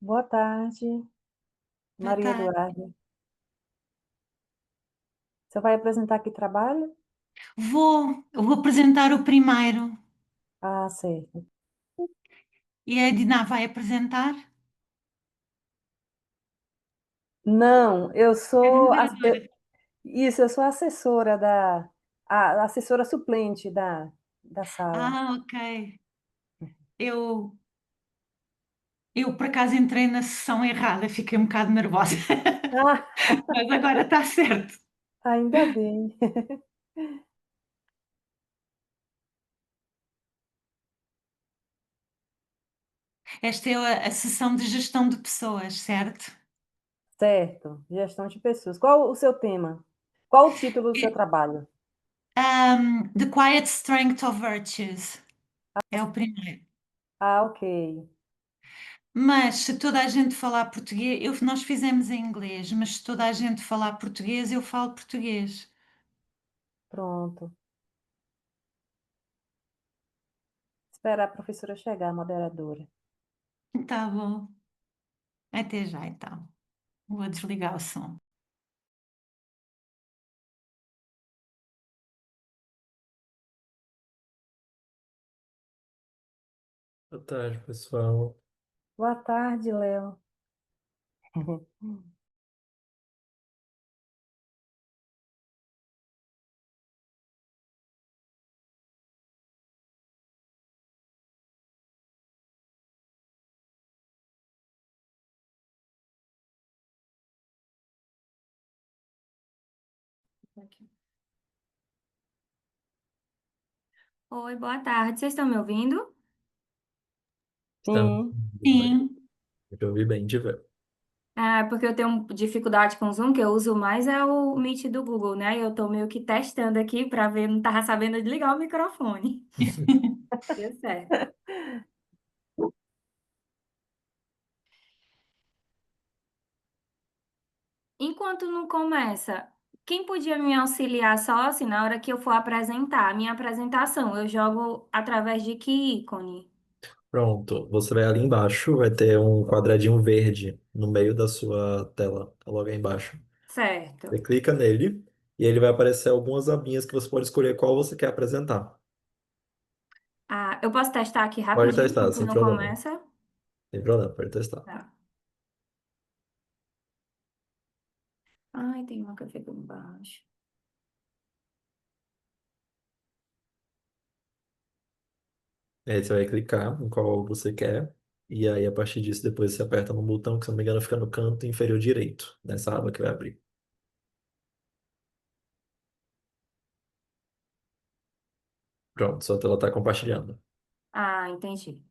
Boa tarde, Boa Maria tarde. Eduarda. Você vai apresentar que trabalho? Eu vou apresentar o primeiro Ah, certo. e a Edna vai apresentar. Não, eu É sou moderadora. isso, eu sou assessora a assessora suplente da sala. Ah, ok. Eu, eu por acaso entrei na sessão errada, fiquei um bocado nervosa, Ah, mas agora está certo. ainda bem. Esta é a sessão de gestão de pessoas, certo? Certo, gestão de pessoas. Qual o seu tema? Qual o título do seu trabalho? The Quiet Strength of Virtues é o primeiro. Ah, ok. Mas se toda a gente falar português, nós fizemos em inglês, mas se toda a gente falar português, eu falo português. Pronto. Esperar a professora chegar, a moderadora. Tá bom. Até já então. Vou desligar o som. Boa tarde, pessoal. Boa tarde, Léo. Oi, boa tarde. Vocês estão me ouvindo? Estamos Sim. bem. Sim, Eu ouvi bem de ver. Ah, porque eu tenho dificuldade com o Zoom, que eu uso mais é o Meet do Google, né? Eu tô meio que testando aqui para ver, não tava sabendo desligar o microfone. Deu certo. Enquanto não começa, quem podia me auxiliar só assim na hora que eu for apresentar a minha apresentação? Eu jogo através de que ícone? Pronto, você vai ali embaixo, vai ter um quadradinho verde no meio da sua tela, logo aí embaixo. Você Certo. clica nele e ele vai aparecer algumas abinhas que você pode escolher qual você quer apresentar. Ah, eu posso testar aqui Pode rapidinho testar, enquanto sem não problema. começa? Sem problema, pode testar. Tá. Ai, tem uma que eu fico embaixo. E aí você vai clicar em qual você quer. E aí, a partir disso, depois você aperta no botão que, se não me engano, fica no canto inferior direito, nessa aba que vai abrir. Pronto, sua tela está compartilhando. Ah, entendi.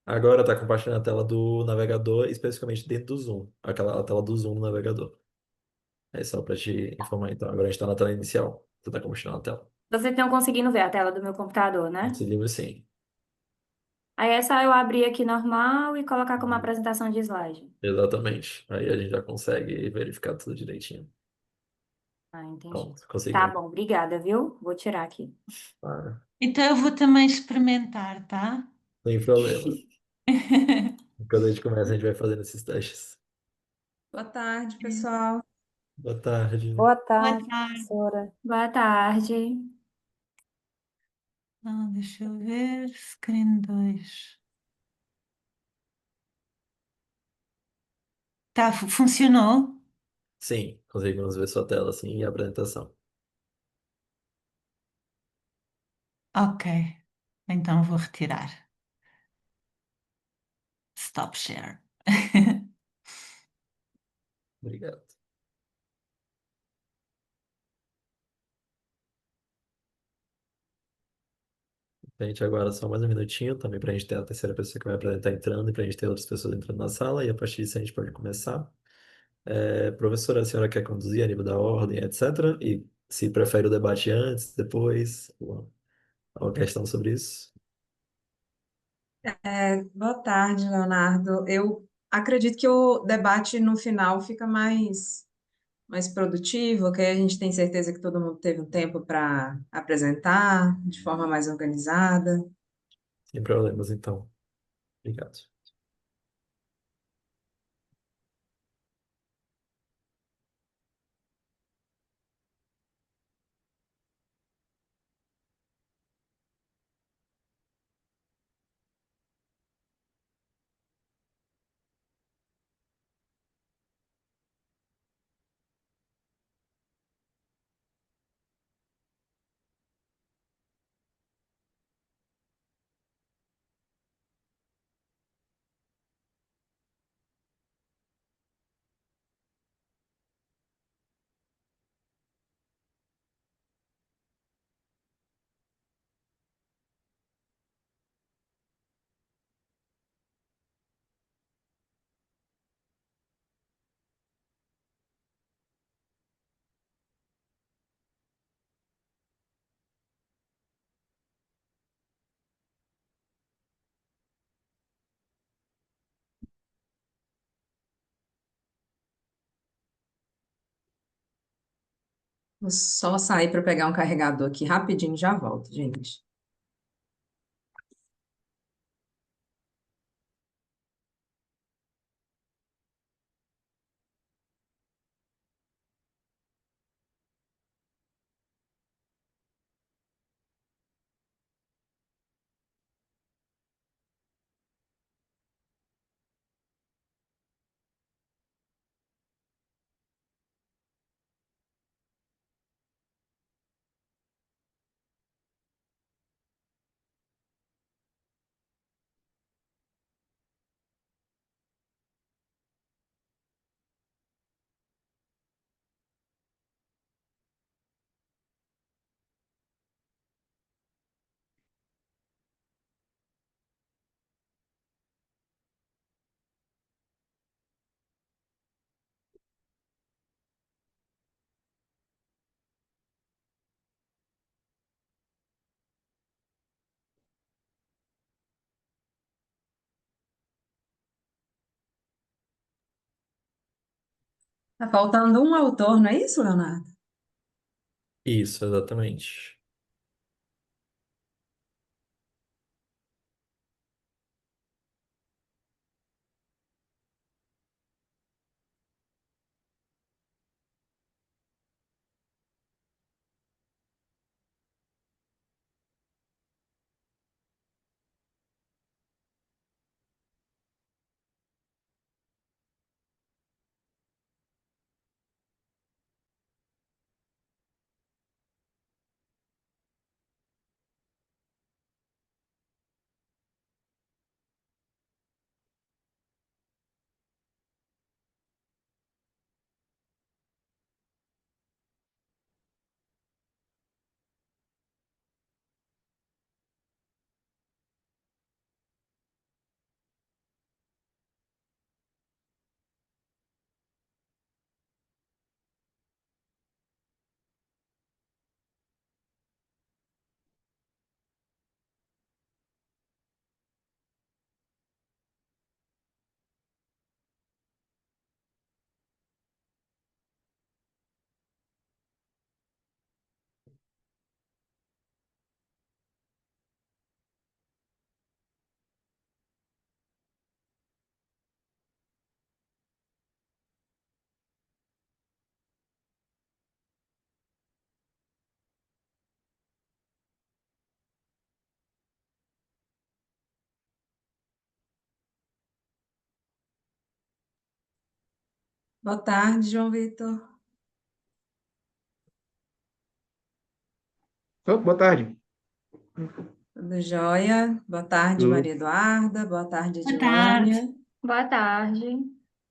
Agora está compartilhando a tela do navegador, especificamente dentro do Zoom. Aquela a tela do Zoom no navegador. É só para te informar, então. Agora a gente está na tela inicial. Você está compartilhando a tela. Vocês estão conseguindo ver a tela do meu computador, né? Esse livro, sim. Aí é só eu abrir aqui normal e colocar como apresentação de slide. Exatamente. Aí a gente já consegue verificar tudo direitinho. Ah, entendi. Pronto, Tá conseguimos. bom, obrigada, viu? Vou tirar aqui. Ah, então eu vou também experimentar, tá? sem problema. Quando a gente começa, a gente vai fazendo esses testes. Boa tarde, pessoal. Boa tarde. Boa Boa tarde, tarde. professora. Boa tarde. Deixa eu ver. Screen 2. Tá, funcionou? Sim, conseguimos ver sua tela assim e a apresentação. Ok. Então vou retirar. Stop share. Obrigado. Gente, agora só mais um minutinho também para a gente ter a terceira pessoa que vai apresentar entrando e para a gente ter outras pessoas entrando na sala e a partir disso a gente pode começar. Professora, a senhora quer conduzir a nível da ordem, etc. E se prefere o debate antes, depois, uma questão sobre isso? Boa tarde, Leonardo. Eu acredito que o debate no final fica mais produtivo, que aí a gente tem certeza que todo mundo teve um tempo para apresentar de forma mais organizada. Sem problemas, então. Obrigado. Vou só sair para pegar um carregador aqui rapidinho, já volto, gente. Tá faltando um autor, não é isso, Leonardo? Isso, exatamente. Boa tarde, João Vitor. Boa tarde. Tudo jóia? Boa tarde, Tudo. Maria Eduarda. Boa tarde, Boa tarde. Edilânia. Boa tarde.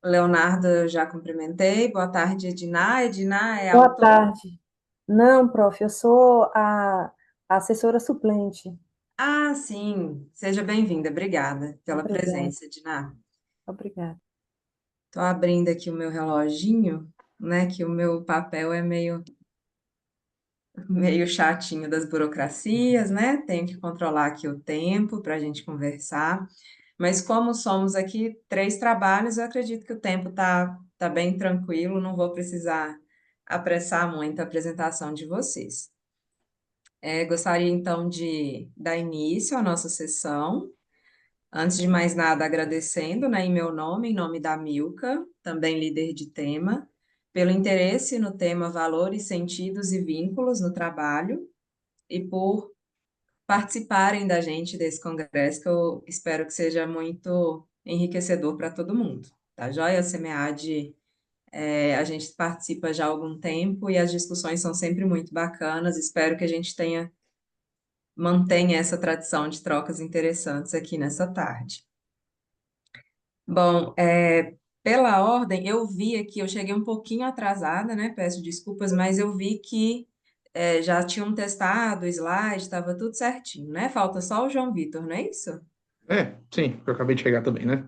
Leonardo, eu já cumprimentei. Boa tarde, Edná. Edná é Boa autor? tarde. Não, prof, eu sou a assessora suplente. Ah, sim. Seja bem-vinda. Obrigada pela Obrigada, presença, Edná. obrigada. Estou abrindo aqui o meu reloginho, né? Que o meu papel é meio chatinho das burocracias, né? Tenho que controlar aqui o tempo para a gente conversar. Mas como somos aqui 3 trabalhos, eu acredito que o tempo tá bem tranquilo, não vou precisar apressar muito a apresentação de vocês. Gostaria então de dar início à nossa sessão. Antes de mais nada, agradecendo, né, em meu nome, em nome da Milka, também líder de tema, pelo interesse no tema Valores, Sentidos e Vínculos no Trabalho e por participarem da gente desse congresso, que eu espero que seja muito enriquecedor para todo mundo. Tá joia? A SEMEAD, a gente participa já há algum tempo e as discussões são sempre muito bacanas. Espero que a gente mantenha essa tradição de trocas interessantes aqui nessa tarde. Bom, pela ordem, eu vi aqui, eu cheguei um pouquinho atrasada, né? Peço desculpas, mas eu vi que já tinham testado o slide, estava tudo certinho, né? Falta só o João Vitor, não é isso? Sim, eu acabei de chegar também, né?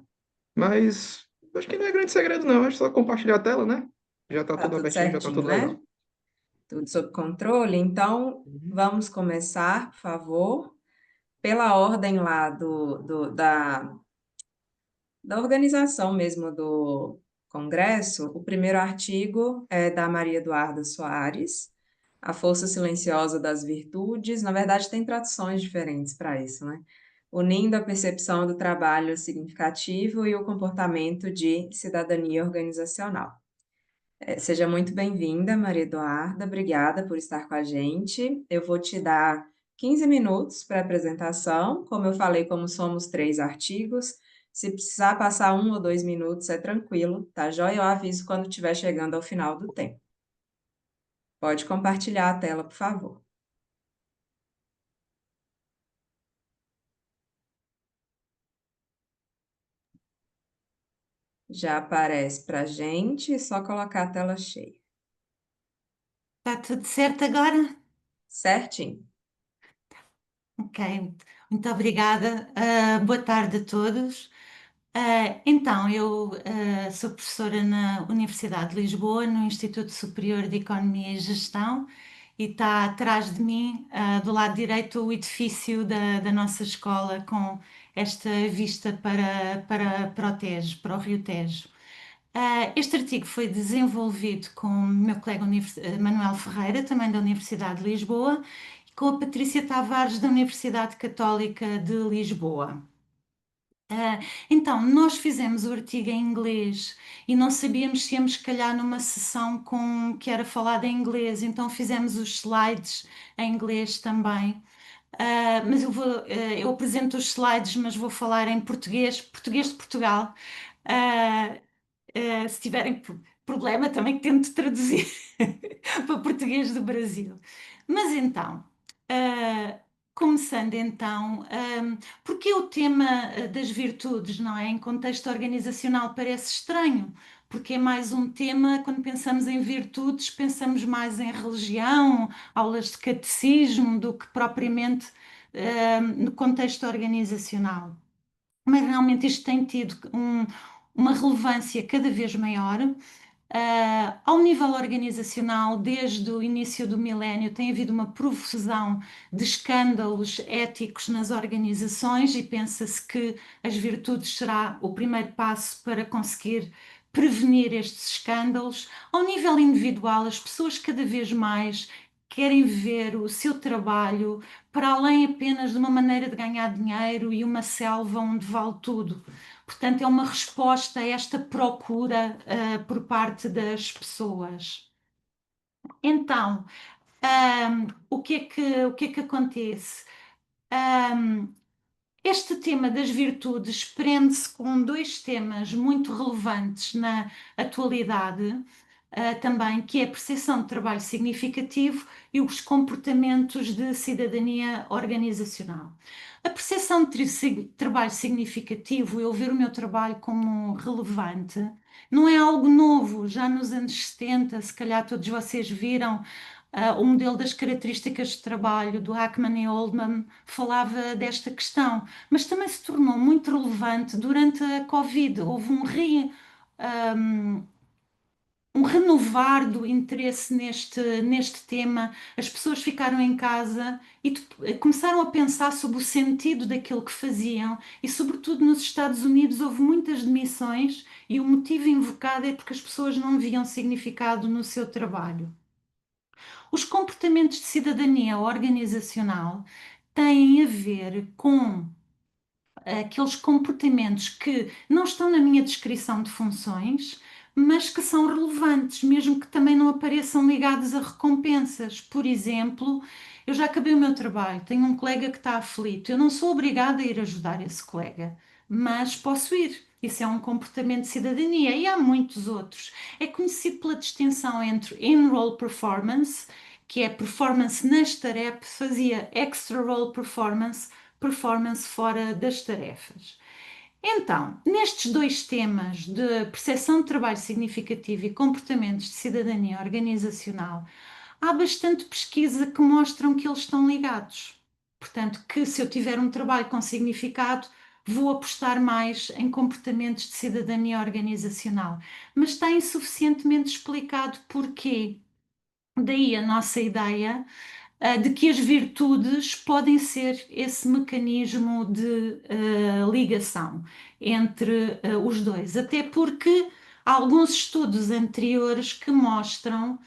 Mas acho que não é grande segredo, não. Acho só compartilhar a tela, né? Já tá Tá tudo tudo abertinho, já tá certinho, tudo né? legal. Tudo sob controle. Então, Uhum. vamos começar, por favor, pela ordem lá da organização mesmo do Congresso. O primeiro artigo é da Maria Eduarda Soares, A força silenciosa das virtudes. Na verdade, tem traduções diferentes para isso, né? Unindo a percepção do trabalho significativo e o comportamento de cidadania organizacional. Seja muito bem-vinda, Maria Eduarda. Obrigada por estar com a gente. Eu vou te dar 15 minutos para a apresentação. Como eu falei, como somos 3 artigos, se precisar passar 1 ou 2 minutos, é tranquilo, tá joia? Eu aviso quando estiver chegando ao final do tempo. Pode compartilhar a tela, por favor. Já aparece para a gente, é só colocar a tela cheia. Está tudo certo agora? Certinho. Ok, muito obrigada. Boa tarde a todos. Então, eu sou professora na Universidade de Lisboa, no Instituto Superior de Economia e Gestão, e está atrás de mim, do lado direito, o edifício da nossa escola, com esta vista para o Tejo, para o Rio Tejo. Este artigo foi desenvolvido com o meu colega Manuel Ferreira, também da Universidade de Lisboa, e com a Patrícia Tavares, da Universidade Católica de Lisboa. Então, nós fizemos o artigo em inglês e não sabíamos se íamos calhar numa sessão que era falada em inglês, então fizemos os slides em inglês também. Mas eu apresento os slides, mas vou falar em português, português de Portugal. Ah, se tiverem problema, também tento traduzir para português do Brasil. Mas então, ah, começando então, porque o tema das virtudes, não é? Em contexto organizacional parece estranho, porque é mais um tema, quando pensamos em virtudes, pensamos mais em religião, aulas de catecismo, do que propriamente no contexto organizacional. Mas realmente isto tem tido uma relevância cada vez maior. Ao nível organizacional, desde o início do milénio, tem havido uma profusão de escândalos éticos nas organizações e pensa-se que as virtudes será o primeiro passo para conseguir prevenir estes escândalos. Ao nível individual, as pessoas cada vez mais querem ver o seu trabalho para além apenas de uma maneira de ganhar dinheiro e uma selva onde vale tudo. Portanto, é uma resposta a esta procura por parte das pessoas. Então, o que é que acontece? Um, Este tema das virtudes prende-se com dois temas muito relevantes na atualidade, também, que é a percepção de trabalho significativo e os comportamentos de cidadania organizacional. A percepção de trabalho significativo, eu ver o meu trabalho como relevante, não é algo novo. Já nos anos 70, se calhar todos vocês viram, o modelo das características de trabalho do Ackman e Oldham falava desta questão, mas também se tornou muito relevante durante a Covid. Houve um renovar do interesse neste tema, as pessoas ficaram em casa e começaram a pensar sobre o sentido daquilo que faziam e, sobretudo, nos Estados Unidos houve muitas demissões e o motivo invocado é porque as pessoas não viam significado no seu trabalho. Os comportamentos de cidadania organizacional têm a ver com aqueles comportamentos que não estão na minha descrição de funções, mas que são relevantes, mesmo que também não apareçam ligados a recompensas. Por exemplo, eu já acabei o meu trabalho, tenho um colega que está aflito, eu não sou obrigada a ir ajudar esse colega, mas posso ir. Isso é um comportamento de cidadania e há muitos outros. É conhecido pela distinção entre in-role performance, que é performance nas tarefas, fazia extra-role performance, performance fora das tarefas. Então, nestes dois temas de percepção de trabalho significativo e comportamentos de cidadania organizacional, há bastante pesquisa que mostram que eles estão ligados. Portanto, que se eu tiver um trabalho com significado, vou apostar mais em comportamentos de cidadania organizacional. Mas está insuficientemente explicado porquê. Daí a nossa ideia de que as virtudes podem ser esse mecanismo de ligação entre os dois, até porque há alguns estudos anteriores que mostram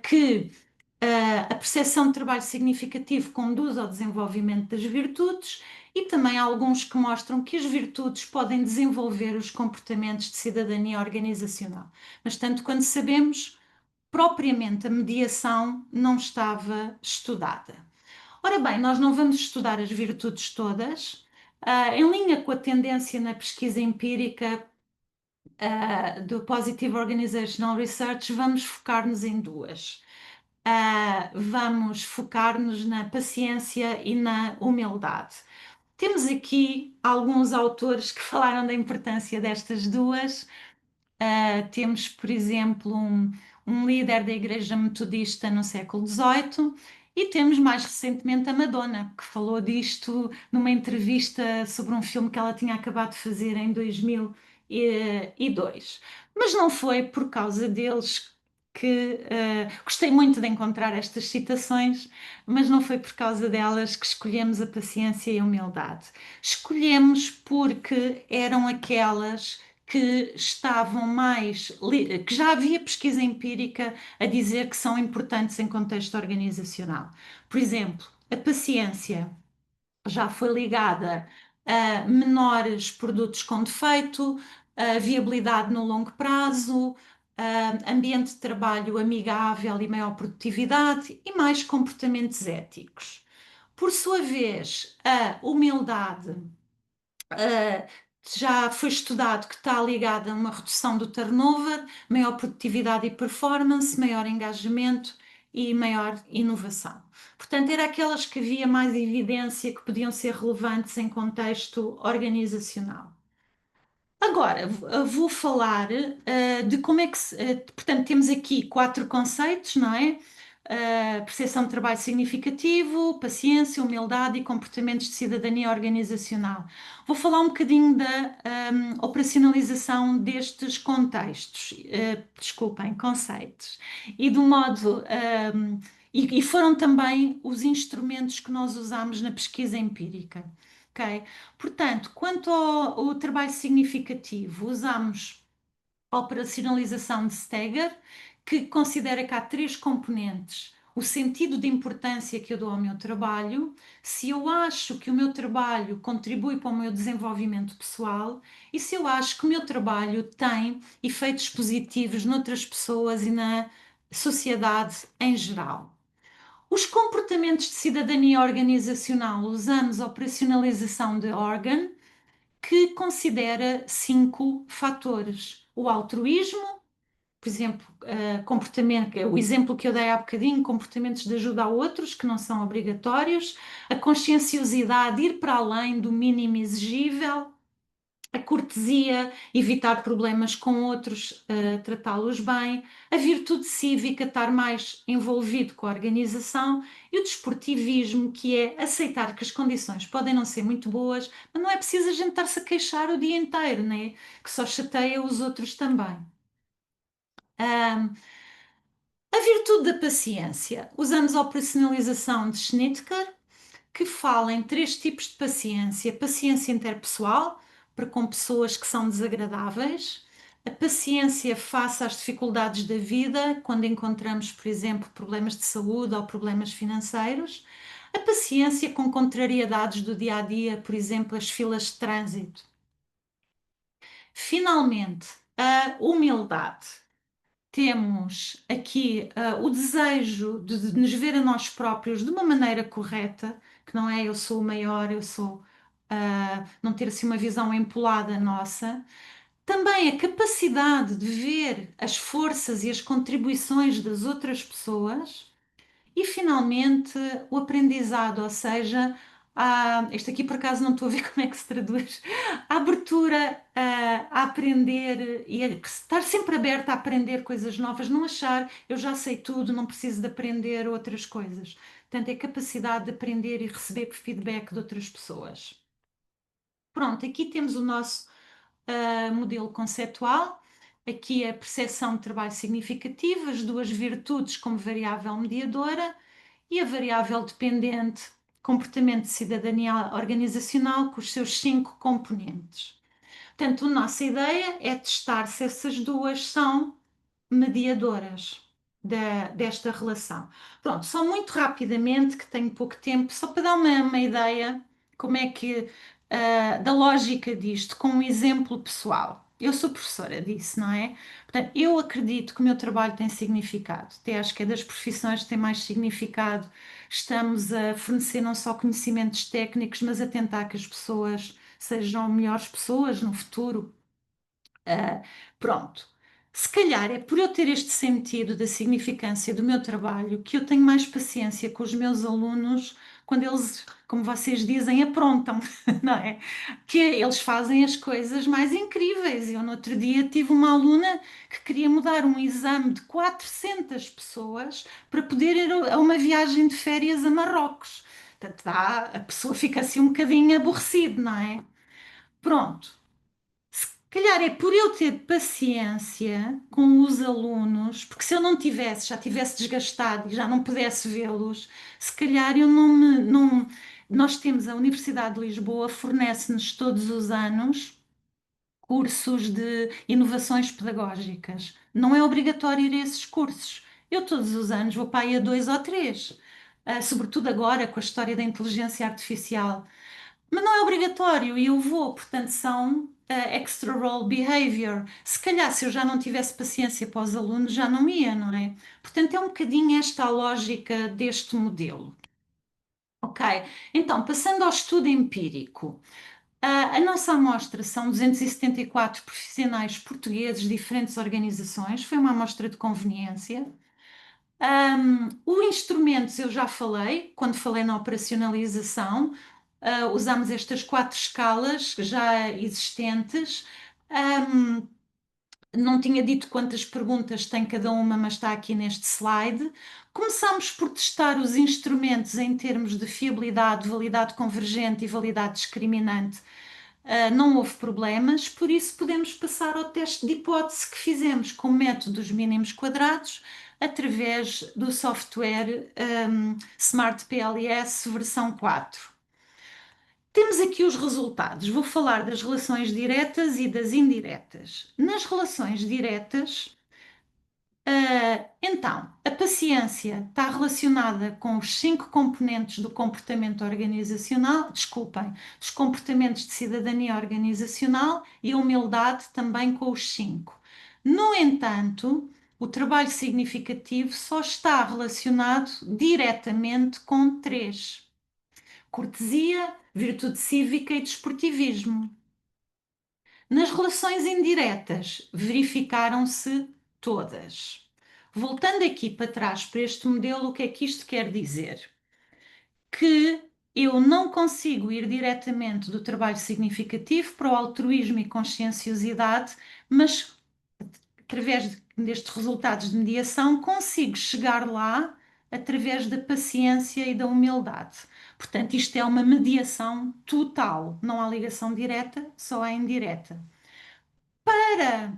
que A percepção de trabalho significativo conduz ao desenvolvimento das virtudes e também há alguns que mostram que as virtudes podem desenvolver os comportamentos de cidadania organizacional. Mas tanto quanto sabemos, propriamente a mediação não estava estudada. Ora bem, nós não vamos estudar as virtudes todas, em linha com a tendência na pesquisa empírica do Positive Organizational Research, vamos focar-nos em duas. Vamos focar-nos na paciência e na humildade. Temos aqui alguns autores que falaram da importância destas duas. Temos, por exemplo, um líder da Igreja Metodista no século XVIII e temos mais recentemente a Madonna, que falou disto numa entrevista sobre um filme que ela tinha acabado de fazer em 2002. Mas não foi por causa deles que gostei muito de encontrar estas citações, mas não foi por causa delas que escolhemos a paciência e a humildade. Escolhemos porque eram aquelas que estavam que já havia pesquisa empírica a dizer que são importantes em contexto organizacional. Por exemplo, a paciência já foi ligada a menores produtos com defeito, a viabilidade no longo prazo, ambiente de trabalho amigável e maior produtividade e mais comportamentos éticos. Por sua vez, a humildade já foi estudado que está ligada a uma redução do turnover, maior produtividade e performance, maior engajamento e maior inovação. Portanto, era aquelas que havia mais evidência que podiam ser relevantes em contexto organizacional. Agora, vou falar de como é que portanto, temos aqui 4 conceitos, não é? Percepção de trabalho significativo, paciência, humildade e comportamentos de cidadania organizacional. Vou falar um bocadinho da operacionalização destes contextos, desculpem, conceitos, e do modo. E foram também os instrumentos que nós usamos na pesquisa empírica. Ok? Portanto, quanto ao trabalho significativo, usamos a operacionalização de Steger, que considera que há 3 componentes. O sentido de importância que eu dou ao meu trabalho, se eu acho que o meu trabalho contribui para o meu desenvolvimento pessoal e se eu acho que o meu trabalho tem efeitos positivos noutras pessoas e na sociedade em geral. Os comportamentos de cidadania organizacional, usamos a operacionalização de Organ, que considera 5 fatores. O altruísmo, por exemplo, comportamento, o exemplo que eu dei há bocadinho, comportamentos de ajuda a outros que não são obrigatórios, a conscienciosidade, ir para além do mínimo exigível, a cortesia, evitar problemas com outros, tratá-los bem, a virtude cívica, estar mais envolvido com a organização e o desportivismo, que é aceitar que as condições podem não ser muito boas, mas não é preciso a gente estar-se a queixar o dia inteiro, né? Que só chateia os outros também. A virtude da paciência. Usamos a operacionalização de Schnitker, que fala em 3 tipos de paciência: paciência interpessoal, para com pessoas que são desagradáveis, a paciência face às dificuldades da vida, quando encontramos, por exemplo, problemas de saúde ou problemas financeiros, a paciência com contrariedades do dia a dia, por exemplo, as filas de trânsito. Finalmente, a humildade. Temos aqui o desejo de nos ver a nós próprios de uma maneira correta, que não é eu sou o maior, eu sou, não ter assim uma visão empolada nossa. Também a capacidade de ver as forças e as contribuições das outras pessoas. E finalmente o aprendizado, ou seja, este aqui por acaso não estou a ver como é que se traduz, a abertura a aprender e a estar sempre aberta a aprender coisas novas, não achar eu já sei tudo, não preciso de aprender outras coisas. Portanto, é a capacidade de aprender e receber feedback de outras pessoas. Pronto, aqui temos o nosso modelo conceptual. Aqui a percepção de trabalho significativo, as 2 virtudes como variável mediadora e a variável dependente, comportamento de cidadania organizacional, com os seus 5 componentes. Portanto, a nossa ideia é testar se essas 2 são mediadoras. desta relação. Pronto, só muito rapidamente, que tenho pouco tempo, só para dar uma ideia como é que da lógica disto, com um exemplo pessoal. Eu sou professora disso, não é? Portanto, eu acredito que o meu trabalho tem significado. Até acho que é das profissões que tem mais significado. Estamos a fornecer não só conhecimentos técnicos, mas a tentar que as pessoas sejam melhores pessoas no futuro. Pronto. Se calhar é por eu ter este sentido da significância do meu trabalho que eu tenho mais paciência com os meus alunos quando eles, como vocês dizem, aprontam, não é? Que eles fazem as coisas mais incríveis. Eu no outro dia tive uma aluna que queria mudar um exame de 400 pessoas para poder ir a uma viagem de férias a Marrocos. Portanto, a pessoa fica assim um bocadinho aborrecida, não é? Pronto. Se calhar é por eu ter paciência com os alunos, porque se eu não tivesse, já tivesse desgastado e já não pudesse vê-los, se calhar eu não me. Não, nós temos a Universidade de Lisboa, fornece-nos todos os anos cursos de inovações pedagógicas. Não é obrigatório ir a esses cursos. Eu todos os anos vou para aí a 2 ou 3, sobretudo agora com a história da inteligência artificial. Mas não é obrigatório e eu vou, portanto, são extra role behavior. Se calhar, se eu já não tivesse paciência para os alunos, já não ia, não é? Portanto, é um bocadinho esta a lógica deste modelo. Ok, então, passando ao estudo empírico. A nossa amostra são 274 profissionais portugueses de diferentes organizações, foi uma amostra de conveniência. O instrumentos eu já falei, quando falei na operacionalização, usamos estas 4 escalas já existentes. Não tinha dito quantas perguntas tem cada uma, mas está aqui neste slide. Começamos por testar os instrumentos em termos de fiabilidade, validade convergente e validade discriminante. Não houve problemas, por isso podemos passar ao teste de hipótese que fizemos com o método dos mínimos quadrados através do software Smart PLS versão 4. Temos aqui os resultados. Vou falar das relações diretas e das indiretas. Nas relações diretas, então, a paciência está relacionada com os 5 componentes do comportamento organizacional, desculpem, dos comportamentos de cidadania organizacional, e a humildade também com os 5. No entanto, o trabalho significativo só está relacionado diretamente com 3: cortesia, virtude cívica e desportivismo. Nas relações indiretas, verificaram-se todas. Voltando aqui para trás para este modelo, o que é que isto quer dizer? Que eu não consigo ir diretamente do trabalho significativo para o altruísmo e conscienciosidade, mas através destes resultados de mediação consigo chegar lá através da paciência e da humildade. Portanto, isto é uma mediação total, não há ligação direta, só há indireta. Para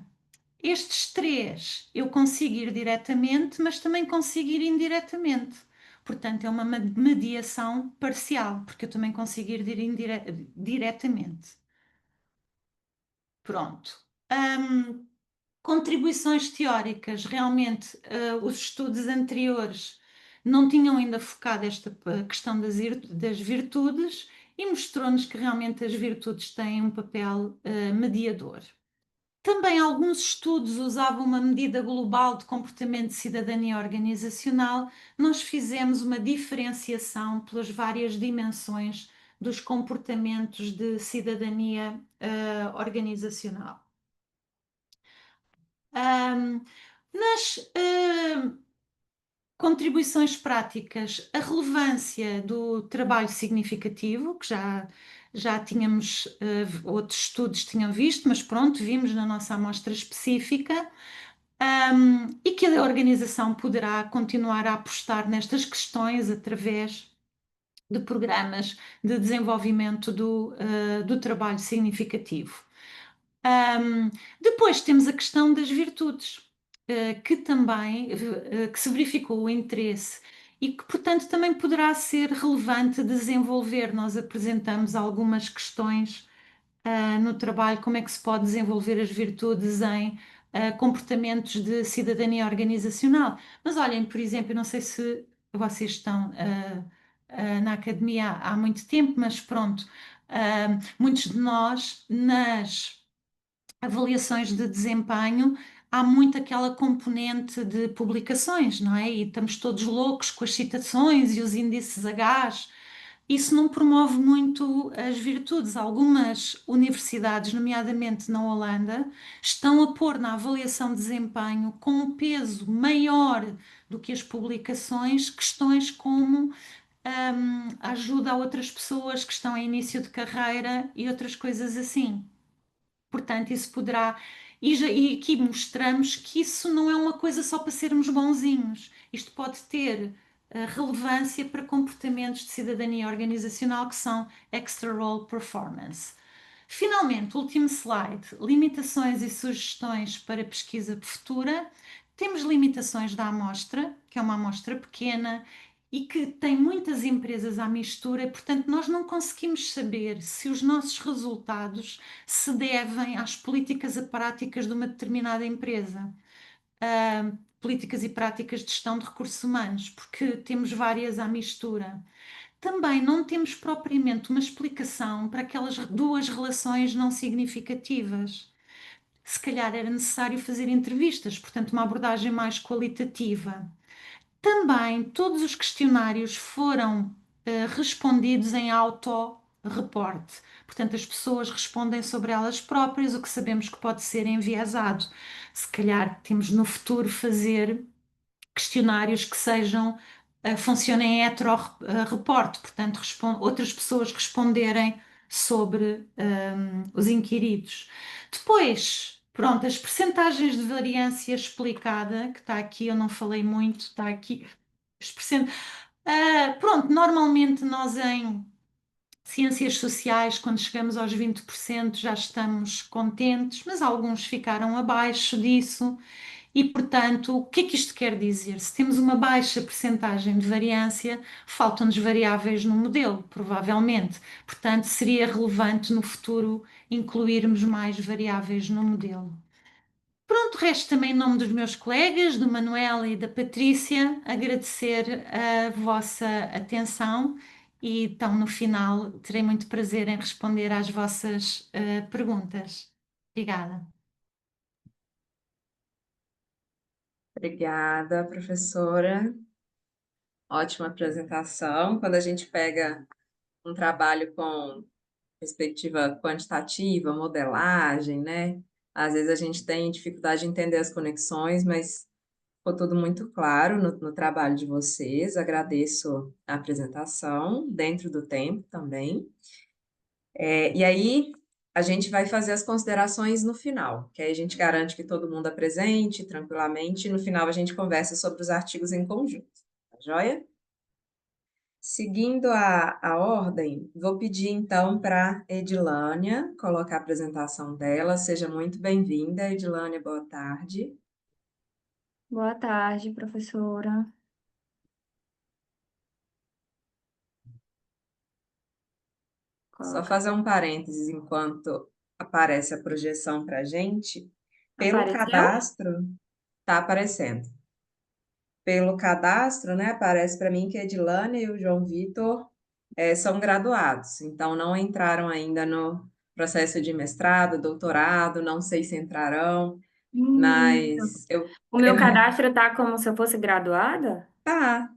estes 3, eu consigo ir diretamente, mas também consigo ir indiretamente. Portanto, é uma mediação parcial, porque eu também consigo ir diretamente. Pronto. Contribuições teóricas, realmente, os estudos anteriores não tinham ainda focado esta questão das virtudes e mostrou-nos que realmente as virtudes têm um papel mediador. Também alguns estudos usavam uma medida global de comportamento de cidadania organizacional. Nós fizemos uma diferenciação pelas várias dimensões dos comportamentos de cidadania organizacional. Nas contribuições práticas, a relevância do trabalho significativo, que já tínhamos, outros estudos tinham visto, mas pronto, vimos na nossa amostra específica, e que a organização poderá continuar a apostar nestas questões através de programas de desenvolvimento do trabalho significativo. Depois temos a questão das virtudes, que também que se verificou o interesse e que, portanto, também poderá ser relevante desenvolver. Nós apresentamos algumas questões no trabalho, como é que se pode desenvolver as virtudes em comportamentos de cidadania organizacional. Mas olhem, por exemplo, eu não sei se vocês estão na academia há muito tempo, mas pronto, muitos de nós nas avaliações de desempenho há muito aquela componente de publicações, não é? E estamos todos loucos com as citações e os índices Hs. Isso não promove muito as virtudes. Algumas universidades, nomeadamente na Holanda, estão a pôr na avaliação de desempenho com um peso maior do que as publicações, questões como ajuda a outras pessoas que estão em início de carreira e outras coisas assim. Portanto, isso poderá. E aqui mostramos que isso não é uma coisa só para sermos bonzinhos. Isto pode ter relevância para comportamentos de cidadania organizacional que são extra role performance. Finalmente, último slide: limitações e sugestões para pesquisa futura. Temos limitações da amostra, que é uma amostra pequena e que tem muitas empresas à mistura, portanto, nós não conseguimos saber se os nossos resultados se devem às políticas e práticas de uma determinada empresa. Políticas e práticas de gestão de recursos humanos, porque temos várias à mistura. Também não temos propriamente uma explicação para aquelas duas relações não significativas. Se calhar era necessário fazer entrevistas, portanto, uma abordagem mais qualitativa. Também todos os questionários foram respondidos em auto-reporte. Portanto, as pessoas respondem sobre elas próprias, o que sabemos que pode ser enviesado. Se calhar temos no futuro fazer questionários que sejam, funcionem em hetero-reporte, portanto, outras pessoas responderem sobre os inquiridos. Depois, pronto, as percentagens de variância explicada, que está aqui, eu não falei muito, está aqui. Pronto, normalmente nós em ciências sociais, quando chegamos aos 20%, já estamos contentes, mas alguns ficaram abaixo disso. E, portanto, o que é que isto quer dizer? Se temos uma baixa percentagem de variância, faltam-nos variáveis no modelo, provavelmente. Portanto, seria relevante no futuro incluirmos mais variáveis no modelo. Pronto, o resto também em nome dos meus colegas, do Manuel e da Patrícia, agradecer a vossa atenção e então no final terei muito prazer em responder às vossas perguntas. Obrigada. Obrigada, professora. Ótima apresentação. Quando a gente pega um trabalho com perspectiva quantitativa, modelagem, né? Às vezes a gente tem dificuldade de entender as conexões, mas ficou tudo muito claro no trabalho de vocês. Agradeço a apresentação, dentro do tempo também. E aí, a gente vai fazer as considerações no final, que aí a gente garante que todo mundo apresente tranquilamente, e no final a gente conversa sobre os artigos em conjunto. Tá joia? Seguindo a ordem, vou pedir então para Edilânia colocar a apresentação dela. Seja muito bem-vinda, Edilânia, boa tarde. Boa tarde, professora. Só Coloca. fazer um parênteses enquanto aparece a projeção para a gente. Pelo Apareceu? cadastro, está aparecendo. Pelo cadastro, né, aparece para mim que a Edilânia e o João Vitor são graduados, então não entraram ainda no processo de mestrado, doutorado, não sei se entrarão, Isso. mas eu... O meu cadastro tá como se eu fosse graduada? Tá,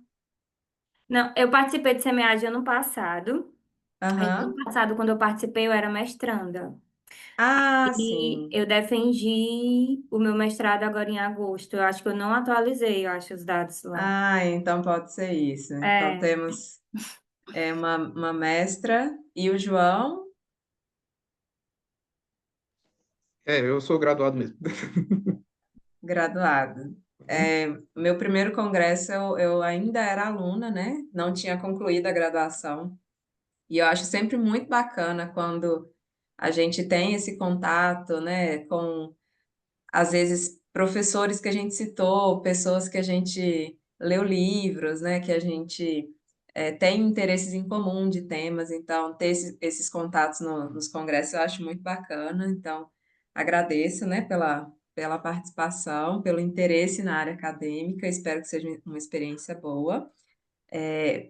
Não, eu participei de semeagem ano passado. Aí, ano aham. passado, quando eu participei, eu era mestranda. Ah, E sim. eu defendi o meu mestrado agora em agosto. Eu acho que eu não atualizei, eu acho, os dados lá. Ah, então pode ser isso. Então É, temos uma mestra e o João, Eu sou graduado mesmo. graduado. Meu primeiro congresso eu ainda era aluna, né? Não tinha concluído a graduação. E eu acho sempre muito bacana quando a gente tem esse contato, né, com, às vezes, professores que a gente citou, pessoas que a gente leu livros, né, que a gente tem interesses em comum de temas. Então, ter esses contatos nos congressos eu acho muito bacana. Então, agradeço, né, pela pela participação, pelo interesse na área acadêmica. Espero que seja uma experiência boa.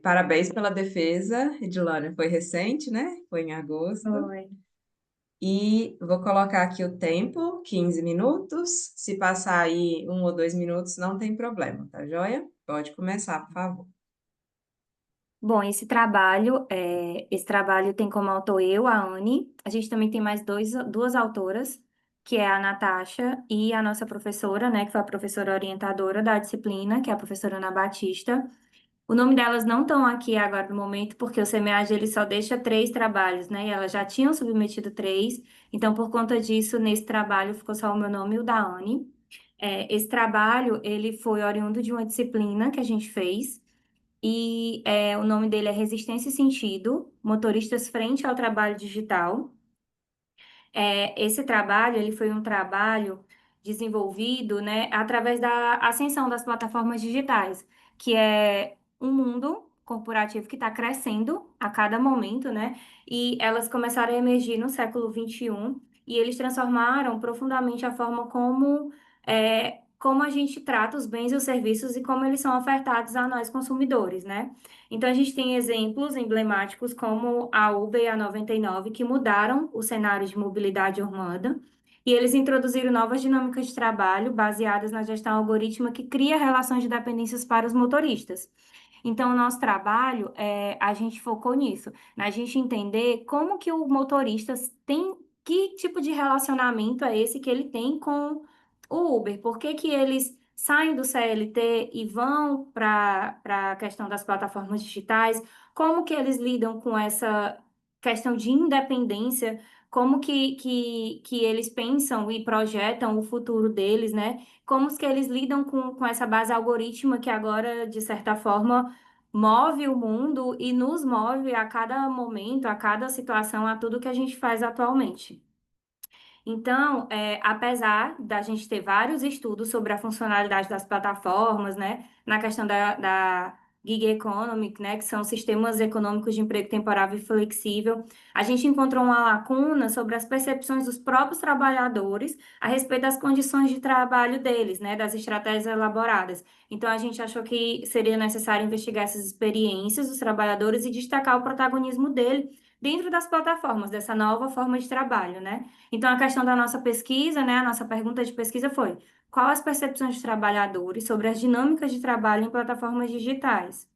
Parabéns pela defesa, Edilânia. Foi recente, né? Foi em agosto. Foi. E vou colocar aqui o tempo, 15 minutos. Se passar aí 1 ou 2 minutos, não tem problema, tá joia? Pode começar, por favor. Bom, esse trabalho tem como autor eu, a Anne. A gente também tem mais duas autoras, que é a Natasha e a nossa professora, né, que foi a professora orientadora da disciplina, que é a professora Ana Batista. O nome delas não estão aqui agora no momento, porque o SEMEAD ele só deixa 3 trabalhos, né? E elas já tinham submetido 3, então por conta disso, nesse trabalho ficou só o meu nome e o da Anne. Esse trabalho, ele foi oriundo de uma disciplina que a gente fez, e o nome dele é Resistência e Sentido, Motoristas Frente ao Trabalho Digital. Esse trabalho, ele foi um trabalho desenvolvido, né, através da ascensão das plataformas digitais, que é um mundo corporativo que está crescendo a cada momento, né, e elas começaram a emergir no século XXI, e eles transformaram profundamente a forma como a gente trata os bens e os serviços e como eles são ofertados a nós consumidores, né? Então, a gente tem exemplos emblemáticos como a Uber e a 99, que mudaram o cenário de mobilidade urbana, e eles introduziram novas dinâmicas de trabalho baseadas na gestão algorítmica que cria relações de dependências para os motoristas. Então, o nosso trabalho, a gente focou nisso, na gente entender como que o motorista tem, que tipo de relacionamento é esse que ele tem com o Uber, por que que eles saem do CLT e vão para a questão das plataformas digitais, como que eles lidam com essa questão de independência, como que eles pensam e projetam o futuro deles, né? Como que eles lidam com essa base algorítmica que agora, de certa forma, move o mundo e nos move a cada momento, a cada situação, a tudo que a gente faz atualmente. Então, apesar da gente ter vários estudos sobre a funcionalidade das plataformas, né, na questão da gig economy, né, que são sistemas econômicos de emprego temporário e flexível, a gente encontrou uma lacuna sobre as percepções dos próprios trabalhadores a respeito das condições de trabalho deles, né, das estratégias elaboradas. Então, a gente achou que seria necessário investigar essas experiências dos trabalhadores e destacar o protagonismo dele dentro das plataformas, dessa nova forma de trabalho, né? Então, a questão da nossa pesquisa, né, a nossa pergunta de pesquisa foi: qual as percepções dos trabalhadores sobre as dinâmicas de trabalho em plataformas digitais?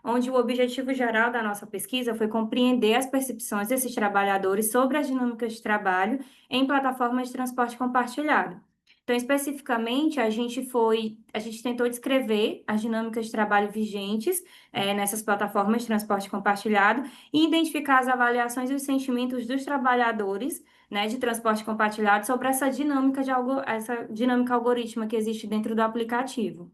Onde o objetivo geral da nossa pesquisa foi compreender as percepções desses trabalhadores sobre as dinâmicas de trabalho em plataformas de transporte compartilhado. Então, especificamente, a gente tentou descrever as dinâmicas de trabalho vigentes nessas plataformas de transporte compartilhado e identificar as avaliações e os sentimentos dos trabalhadores, né, de transporte compartilhado sobre essa dinâmica algorítmica que existe dentro do aplicativo.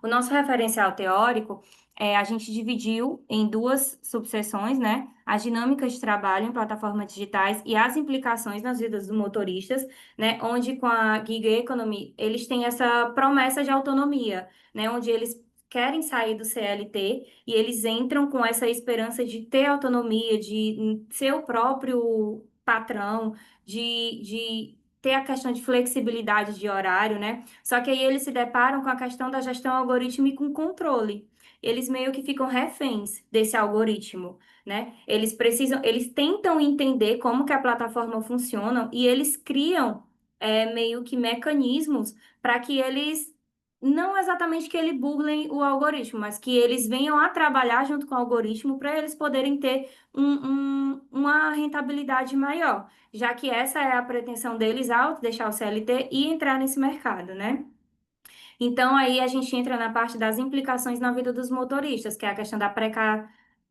O nosso referencial teórico, a gente dividiu em 2 subseções, né? As dinâmicas de trabalho em plataformas digitais e as implicações nas vidas dos motoristas, né? Onde com a gig economy, eles têm essa promessa de autonomia, né? Onde eles querem sair do CLT e eles entram com essa esperança de ter autonomia, de ser o próprio patrão, de ter a questão de flexibilidade de horário, né? Só que aí eles se deparam com a questão da gestão algorítmica e com controle. Eles meio que ficam reféns desse algoritmo, né? Eles tentam entender como que a plataforma funciona e eles criam meio que mecanismos para que eles, não exatamente que eles burlem o algoritmo, mas que eles venham a trabalhar junto com o algoritmo para eles poderem ter uma rentabilidade maior, já que essa é a pretensão deles ao deixar o CLT e entrar nesse mercado, né? Então, aí a gente entra na parte das implicações na vida dos motoristas, que é a questão da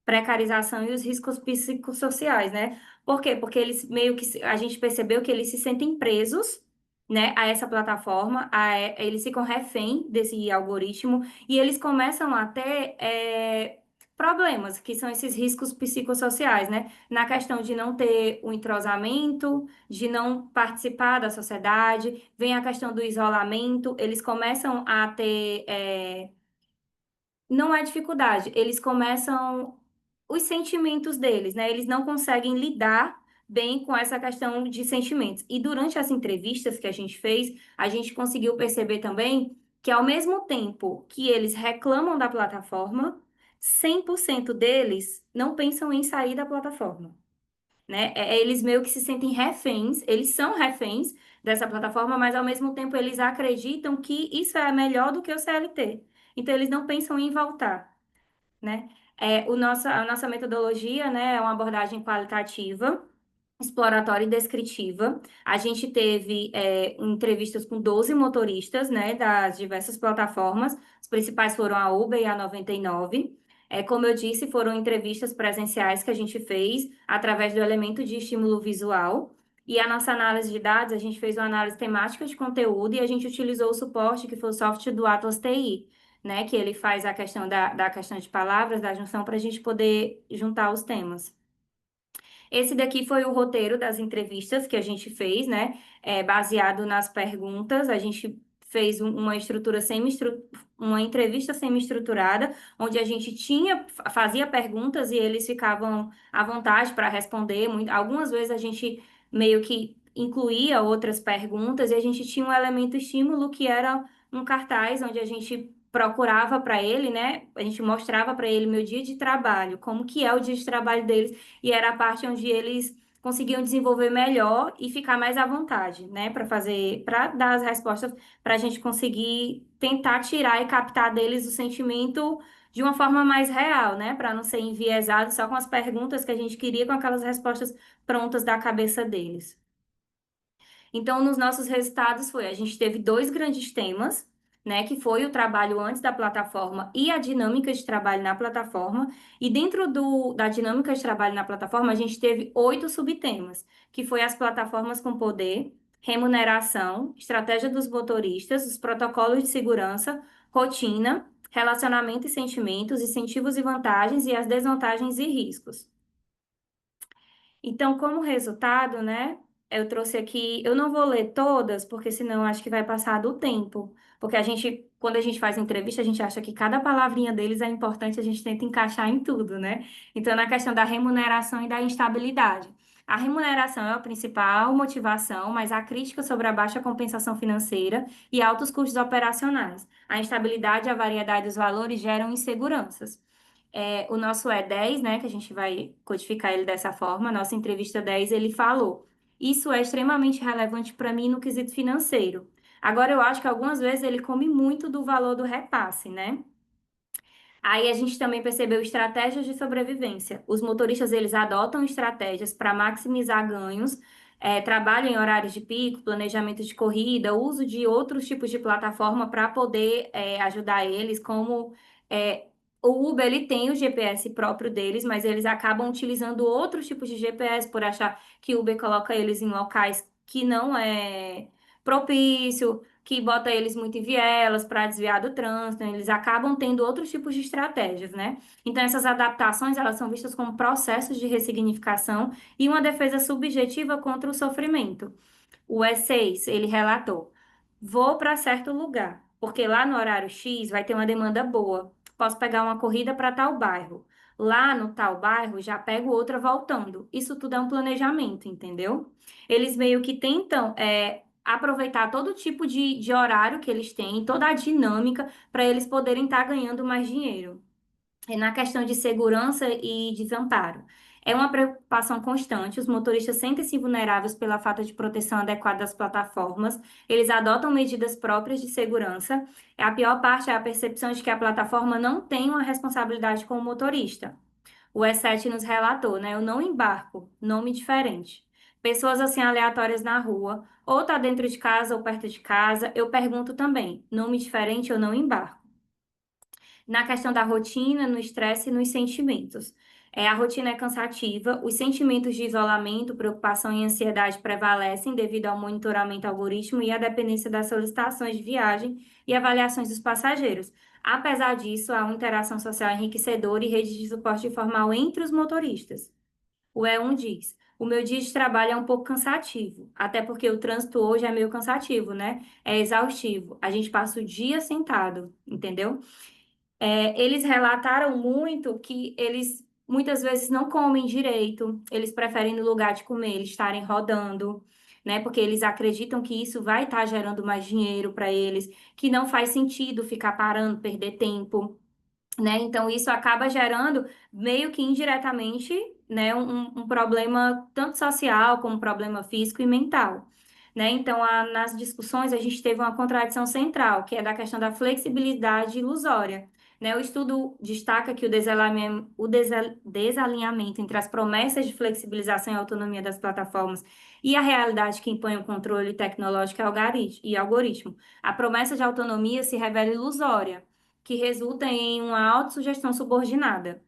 precarização e os riscos psicossociais, né? Por quê? Porque eles meio que, a gente percebeu que eles se sentem presos, né, a essa plataforma, eles ficam refém desse algoritmo e eles começam a ter problemas, que são esses riscos psicossociais, né? Na questão de não ter o entrosamento, de não participar da sociedade, vem a questão do isolamento, eles começam a ter, não é dificuldade, eles começam os sentimentos deles, né? Eles não conseguem lidar bem com essa questão de sentimentos. E durante as entrevistas que a gente fez, a gente conseguiu perceber também que, ao mesmo tempo que eles reclamam da plataforma, 100% deles não pensam em sair da plataforma, né? Eles meio que se sentem reféns, eles são reféns dessa plataforma, mas ao mesmo tempo eles acreditam que isso é melhor do que o CLT. Então eles não pensam em voltar, né? A nossa metodologia, né, é uma abordagem qualitativa, exploratória e descritiva. A gente teve entrevistas com 12 motoristas, né, das diversas plataformas. As principais foram a Uber e a 99. Como eu disse, foram entrevistas presenciais que a gente fez através do elemento de estímulo visual. E a nossa análise de dados, a gente fez uma análise temática de conteúdo e a gente utilizou o suporte que foi o software do Atlas TI, né, que ele faz a questão da questão de palavras, da junção, para a gente poder juntar os temas. Esse daqui foi o roteiro das entrevistas que a gente fez, né? Baseado nas perguntas. A gente fez uma estrutura uma entrevista semi-estruturada, onde a gente fazia perguntas e eles ficavam à vontade para responder. Algumas vezes a gente meio que incluía outras perguntas e a gente tinha um elemento estímulo que era um cartaz onde a gente procurava para ele, né? A gente mostrava para ele meu dia de trabalho, como que é o dia de trabalho deles e era a parte onde eles conseguiam desenvolver melhor e ficar mais à vontade, né, para dar as respostas, para a gente conseguir tentar tirar e captar deles o sentimento de uma forma mais real, né, para não ser enviesado só com as perguntas que a gente queria, com aquelas respostas prontas da cabeça deles. Então, nos nossos resultados a gente teve dois grandes temas, né, que foi o trabalho antes da plataforma e a dinâmica de trabalho na plataforma. E dentro da dinâmica de trabalho na plataforma, a gente teve 8 subtemas, que foi as plataformas com poder, remuneração, estratégia dos motoristas, os protocolos de segurança, rotina, relacionamento e sentimentos, incentivos e vantagens e as desvantagens e riscos. Então, como resultado, né, eu trouxe aqui, eu não vou ler todas, porque senão acho que vai passar do tempo. Porque quando a gente faz entrevista, a gente acha que cada palavrinha deles é importante, a gente tenta encaixar em tudo, né? Então, na questão da remuneração e da instabilidade. A remuneração é a principal motivação, mas a crítica sobre a baixa compensação financeira e altos custos operacionais. A instabilidade e a variedade dos valores geram inseguranças. O nosso E10, né, que a gente vai codificar ele dessa forma, nossa entrevista 10, ele falou: isso é extremamente relevante para mim no quesito financeiro. Agora, eu acho que algumas vezes ele come muito do valor do repasse, né? Aí a gente também percebeu estratégias de sobrevivência. Os motoristas, eles adotam estratégias para maximizar ganhos, trabalham em horários de pico, planejamento de corrida, uso de outros tipos de plataforma para poder ajudar eles, como é, o Uber, ele tem o GPS próprio deles, mas eles acabam utilizando outros tipos de GPS por achar que o Uber coloca eles em locais que não é propício, que bota eles muito em vielas para desviar do trânsito, eles acabam tendo outros tipos de estratégias, né? Então, essas adaptações, elas são vistas como processos de ressignificação e uma defesa subjetiva contra o sofrimento. O E6, ele relatou: vou para certo lugar, porque lá no horário X vai ter uma demanda boa. Posso pegar uma corrida para tal bairro. Lá no tal bairro já pego outra voltando. Isso tudo é um planejamento, entendeu? Eles meio que tentam aproveitar todo tipo de horário que eles têm, toda a dinâmica, para eles poderem estar ganhando mais dinheiro. Na questão de segurança e desamparo. É uma preocupação constante, os motoristas sentem-se vulneráveis pela falta de proteção adequada das plataformas, eles adotam medidas próprias de segurança. A pior parte é a percepção de que a plataforma não tem uma responsabilidade com o motorista. O E7 nos relatou, né? Eu não embarco, nome diferente. Pessoas assim aleatórias na rua, ou tá dentro de casa ou perto de casa, eu pergunto também, nome diferente, eu não embarco. Na questão da rotina, no estresse e nos sentimentos. A rotina é cansativa, os sentimentos de isolamento, preocupação e ansiedade prevalecem devido ao monitoramento algoritmo e à dependência das solicitações de viagem e avaliações dos passageiros. Apesar disso, há uma interação social enriquecedora e rede de suporte informal entre os motoristas. O E1 diz: o meu dia de trabalho é um pouco cansativo, até porque o trânsito hoje é meio cansativo, né? É exaustivo. A gente passa o dia sentado, entendeu? Eles relataram muito que eles muitas vezes não comem direito, eles preferem no lugar de comer, eles estarem rodando, né? Porque eles acreditam que isso vai estar gerando mais dinheiro para eles, que não faz sentido ficar parando, perder tempo, né? Então, isso acaba gerando, meio que indiretamente, né, um problema tanto social como um problema físico e mental, né? Então, nas discussões, a gente teve uma contradição central, que é da questão da flexibilidade ilusória, né? O estudo destaca que o desalinhamento entre as promessas de flexibilização e autonomia das plataformas e a realidade que impõe o controle tecnológico e algoritmo. A promessa de autonomia se revela ilusória, que resulta em uma autossugestão subordinada.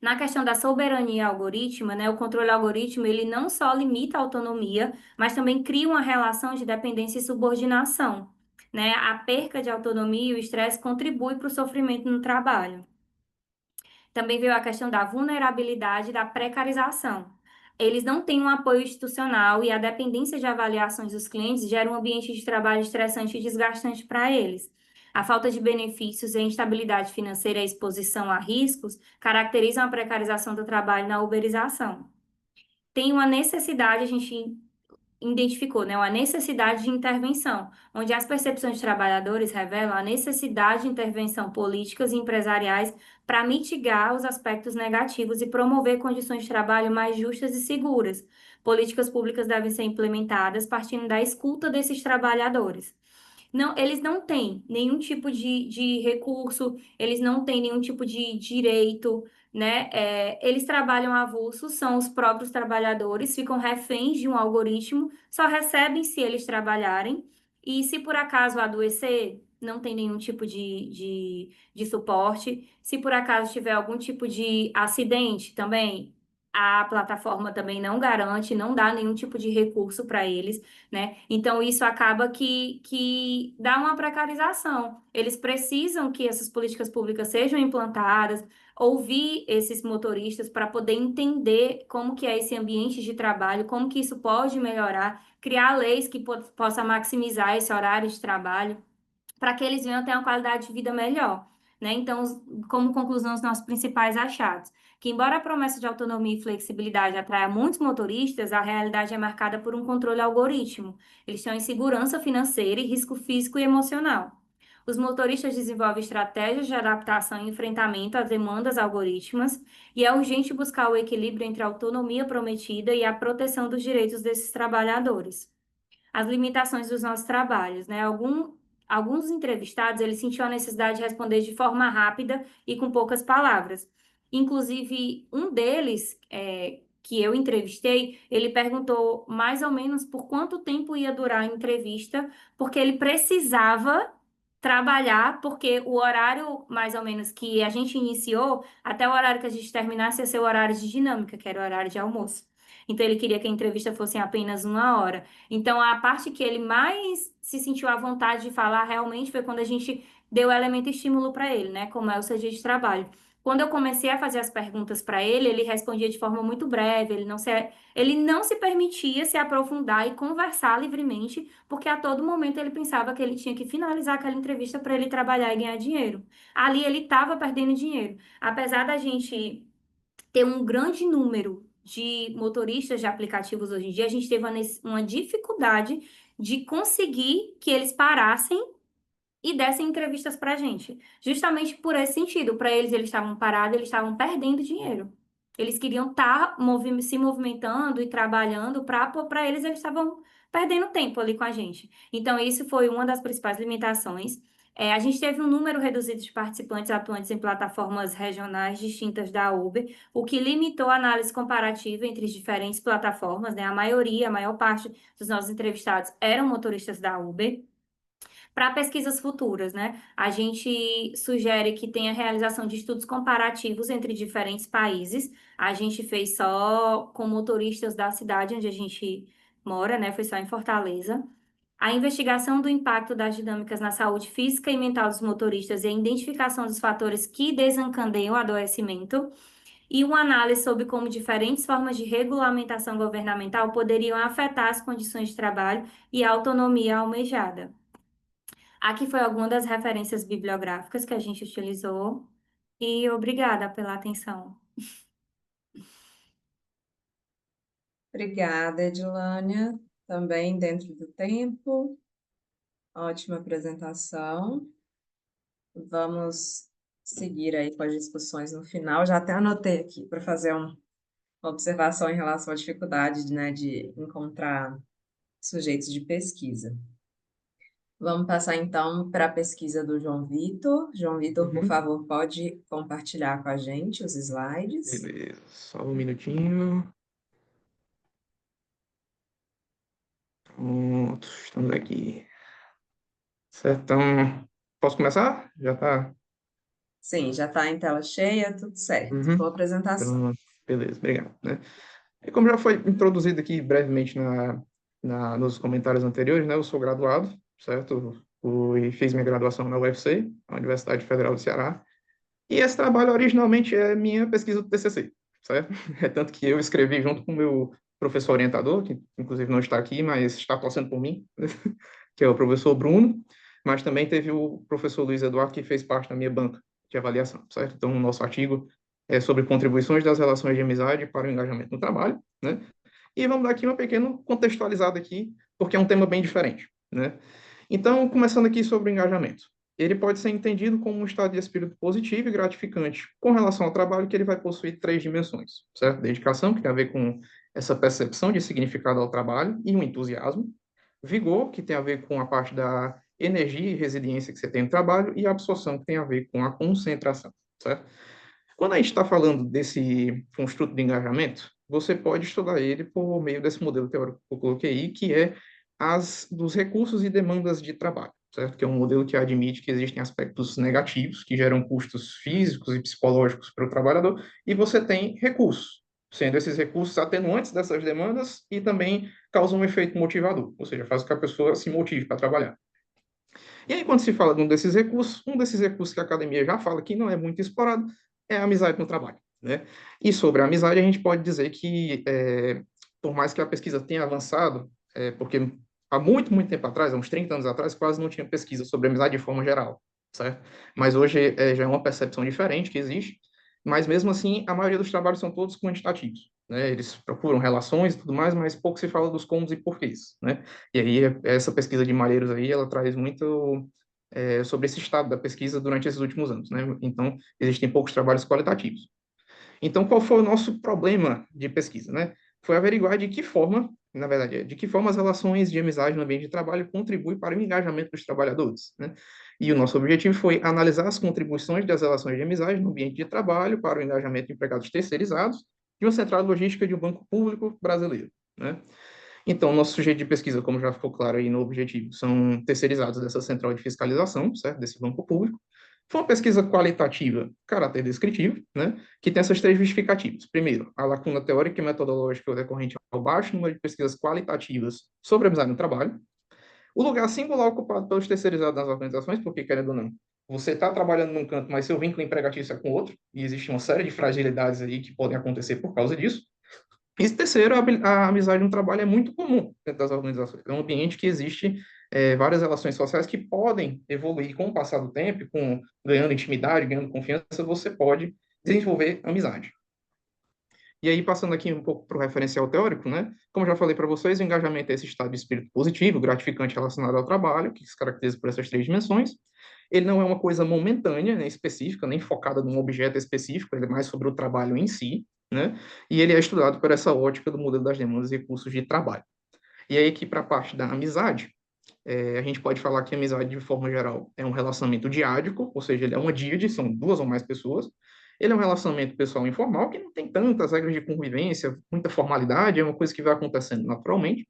Na questão da soberania algorítmica, né, o controle algoritmo, ele não só limita a autonomia, mas também cria uma relação de dependência e subordinação, né? A perca de autonomia e o estresse contribuem para o sofrimento no trabalho. Também veio a questão da vulnerabilidade e da precarização. Eles não têm um apoio institucional e a dependência de avaliações dos clientes gera um ambiente de trabalho estressante e desgastante para eles. A falta de benefícios e a instabilidade financeira e a exposição a riscos caracterizam a precarização do trabalho na uberização. Tem uma necessidade, a gente identificou, né, uma necessidade de intervenção, onde as percepções de trabalhadores revelam a necessidade de intervenção políticas e empresariais para mitigar os aspectos negativos e promover condições de trabalho mais justas e seguras. Políticas públicas devem ser implementadas partindo da escuta desses trabalhadores. Não, eles não têm nenhum tipo de recurso, eles não têm nenhum tipo de direito, né? Eles trabalham avulso, são os próprios trabalhadores, ficam reféns de um algoritmo, só recebem se eles trabalharem, e se por acaso adoecer, não tem nenhum tipo de suporte. Se por acaso tiver algum tipo de acidente também, a plataforma também não garante, não dá nenhum tipo de recurso para eles, né? Então, isso acaba que dá uma precarização. Eles precisam que essas políticas públicas sejam implantadas, ouvir esses motoristas para poder entender como que é esse ambiente de trabalho, como que isso pode melhorar, criar leis que possa maximizar esse horário de trabalho para que eles venham ter uma qualidade de vida melhor, né? Então, como conclusão, os nossos principais achados, que embora a promessa de autonomia e flexibilidade atraia muitos motoristas, a realidade é marcada por um controle algoritmo. Eles têm insegurança financeira e risco físico e emocional. Os motoristas desenvolvem estratégias de adaptação e enfrentamento às demandas algorítmicas, e é urgente buscar o equilíbrio entre a autonomia prometida e a proteção dos direitos desses trabalhadores. As limitações dos nossos trabalhos, né? Alguns entrevistados, eles sentiam a necessidade de responder de forma rápida e com poucas palavras. Inclusive, um deles, que eu entrevistei, ele perguntou mais ou menos por quanto tempo ia durar a entrevista, porque ele precisava trabalhar, porque o horário, mais ou menos, que a gente iniciou, até o horário que a gente terminasse, ia ser o horário de dinâmica, que era o horário de almoço. Então, ele queria que a entrevista fosse em apenas 1 hora. Então, a parte que ele mais se sentiu à vontade de falar realmente foi quando a gente deu o elemento estímulo para ele, né? Como é o seu dia de trabalho. Quando eu comecei a fazer as perguntas para ele, ele respondia de forma muito breve, ele não se permitia se aprofundar e conversar livremente, porque a todo momento ele pensava que ele tinha que finalizar aquela entrevista para ele trabalhar e ganhar dinheiro. Ali ele estava perdendo dinheiro. Apesar da gente ter um grande número de motoristas de aplicativos hoje em dia, a gente teve uma dificuldade de conseguir que eles parassem e dessem entrevistas para a gente. Justamente por esse sentido. Para eles, eles estavam parados, eles estavam perdendo dinheiro. Eles queriam estar se movimentando e trabalhando para eles estavam perdendo tempo ali com a gente. Então, isso foi uma das principais limitações. A gente teve um número reduzido de participantes atuantes em plataformas regionais distintas da Uber, o que limitou a análise comparativa entre as diferentes plataformas, né? A maior parte dos nossos entrevistados eram motoristas da Uber. Para pesquisas futuras, né? A gente sugere que tenha realização de estudos comparativos entre diferentes países. A gente fez só com motoristas da cidade onde a gente mora, né? Foi só em Fortaleza. A investigação do impacto das dinâmicas na saúde física e mental dos motoristas e a identificação dos fatores que desencadeiam o adoecimento. E uma análise sobre como diferentes formas de regulamentação governamental poderiam afetar as condições de trabalho e a autonomia almejada. Aqui foi alguma das referências bibliográficas que a gente utilizou e obrigada pela atenção. Obrigada, Edilânia. Também dentro do tempo. Ótima apresentação. Vamos seguir aí com as discussões no final. Já até anotei aqui para fazer uma observação em relação à dificuldade, né, de encontrar sujeitos de pesquisa. Vamos passar então para a pesquisa do João Vitor. João Vitor, por Uhum. favor, pode compartilhar com a gente os slides. Beleza, só um minutinho. Pronto, estamos aqui. Certo, então, posso começar? Já tá? Sim, já está em tela cheia, tudo certo. Uhum. Boa apresentação. Pronto, beleza, obrigado, né? E como já foi introduzido aqui brevemente nos comentários anteriores, né? Eu sou graduado, certo? Fiz minha graduação na UFC, a Universidade Federal do Ceará. E esse trabalho originalmente é minha pesquisa do TCC, certo? É tanto que eu escrevi junto com o meu professor orientador, que inclusive não está aqui, mas está torcendo por mim, que é o professor Bruno, mas também teve o professor Luiz Eduardo, que fez parte da minha banca de avaliação, certo? Então, o nosso artigo é sobre contribuições das relações de amizade para o engajamento no trabalho, né? E vamos dar aqui uma pequena contextualizada aqui, porque é um tema bem diferente, né? Então, começando aqui sobre o engajamento. Ele pode ser entendido como um estado de espírito positivo e gratificante com relação ao trabalho, que ele vai possuir três dimensões, certo? Dedicação, que tem a ver com essa percepção de significado ao trabalho e um entusiasmo. Vigor, que tem a ver com a parte da energia e resiliência que você tem no trabalho, e absorção, que tem a ver com a concentração, certo? Quando a gente está falando desse construto de engajamento, você pode estudar ele por meio desse modelo teórico que eu coloquei aí, que é dos recursos e demandas de trabalho, certo? Que é um modelo que admite que existem aspectos negativos, que geram custos físicos e psicológicos para o trabalhador, e você tem recursos, sendo esses recursos atenuantes dessas demandas e também causam um efeito motivador, ou seja, faz com que a pessoa se motive para trabalhar. E aí, quando se fala de um desses recursos que a academia já fala que não é muito explorado, é a amizade no trabalho, né? E sobre a amizade, a gente pode dizer que, por mais que a pesquisa tenha avançado, porque há muito, muito tempo atrás, há uns 30 anos atrás, quase não tinha pesquisa sobre amizade de forma geral, certo? Mas hoje já é uma percepção diferente que existe, mas mesmo assim, a maioria dos trabalhos são todos quantitativos, né? Eles procuram relações e tudo mais, mas pouco se fala dos comos e porquês, né? E aí, essa pesquisa de Malheiros aí, ela traz muito sobre esse estado da pesquisa durante esses últimos anos, né? Então, existem poucos trabalhos qualitativos. Então, qual foi o nosso problema de pesquisa, né? Foi averiguar de que forma, na verdade, de que forma as relações de amizade no ambiente de trabalho contribuem para o engajamento dos trabalhadores, né? E o nosso objetivo foi analisar as contribuições das relações de amizade no ambiente de trabalho para o engajamento de empregados terceirizados de uma central logística de um banco público brasileiro, né? Então, nosso sujeito de pesquisa, como já ficou claro aí no objetivo, são terceirizados dessa central de fiscalização, certo? Desse banco público. Foi uma pesquisa qualitativa, caráter descritivo, né? Que tem essas três justificativas. Primeiro, a lacuna teórica e metodológica decorrente ao baixo número de pesquisas qualitativas sobre a amizade no trabalho. O lugar singular ocupado pelos terceirizados nas organizações, porque, querendo ou não, você está trabalhando num canto, mas seu vínculo empregatício é com outro, e existe uma série de fragilidades aí que podem acontecer por causa disso. E terceiro, a amizade no trabalho é muito comum dentro das organizações. É um ambiente que existe várias relações sociais que podem evoluir com o passar do tempo, ganhando intimidade, ganhando confiança, você pode desenvolver amizade. E aí, passando aqui um pouco para o referencial teórico, né? Como já falei para vocês, o engajamento é esse estado de espírito positivo, gratificante relacionado ao trabalho, que se caracteriza por essas três dimensões. Ele não é uma coisa momentânea, nem específica, nem focada num objeto específico, ele é mais sobre o trabalho em si, né? E ele é estudado por essa ótica do modelo das demandas e recursos de trabalho. E aí, aqui para a parte da amizade, a gente pode falar que a amizade, de forma geral, é um relacionamento diádico, ou seja, ele é uma díade, são duas ou mais pessoas. Ele é um relacionamento pessoal informal, que não tem tantas regras de convivência, muita formalidade, é uma coisa que vai acontecendo naturalmente.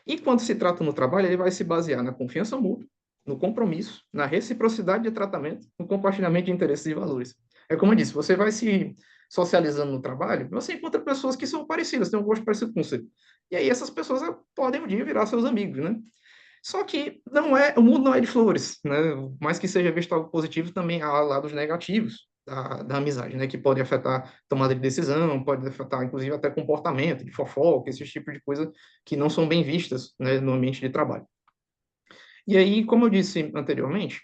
E quando se trata no trabalho, ele vai se basear na confiança mútua, no compromisso, na reciprocidade de tratamento, no compartilhamento de interesses e valores. É como eu disse, você vai se socializando no trabalho, você encontra pessoas que são parecidas, têm um gosto parecido com você. E aí essas pessoas podem um dia virar seus amigos, né? Só que o mundo não é de flores, né? Mais que seja visto algo positivo, também há lados negativos da amizade, né? Que pode afetar tomada de decisão, pode afetar, inclusive, até comportamento, de fofoca, esse tipo de coisa que não são bem vistas, né, no ambiente de trabalho. E aí, como eu disse anteriormente,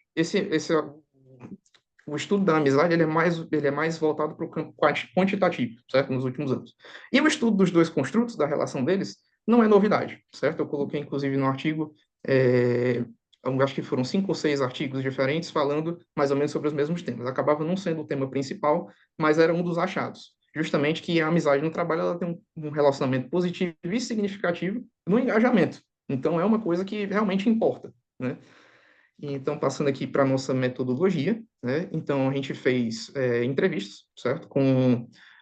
o estudo da amizade ele é mais voltado para o campo quantitativo, certo? Nos últimos anos. E o estudo dos dois construtos, da relação deles, não é novidade, certo? Eu coloquei, inclusive, no artigo, eu acho que foram 5 ou 6 artigos diferentes falando mais ou menos sobre os mesmos temas. Acabava não sendo o tema principal, mas era um dos achados. Justamente que a amizade no trabalho ela tem um relacionamento positivo e significativo no engajamento. Então, é uma coisa que realmente importa, né? Então, passando aqui para a nossa metodologia, né? Então, a gente fez entrevistas, certo?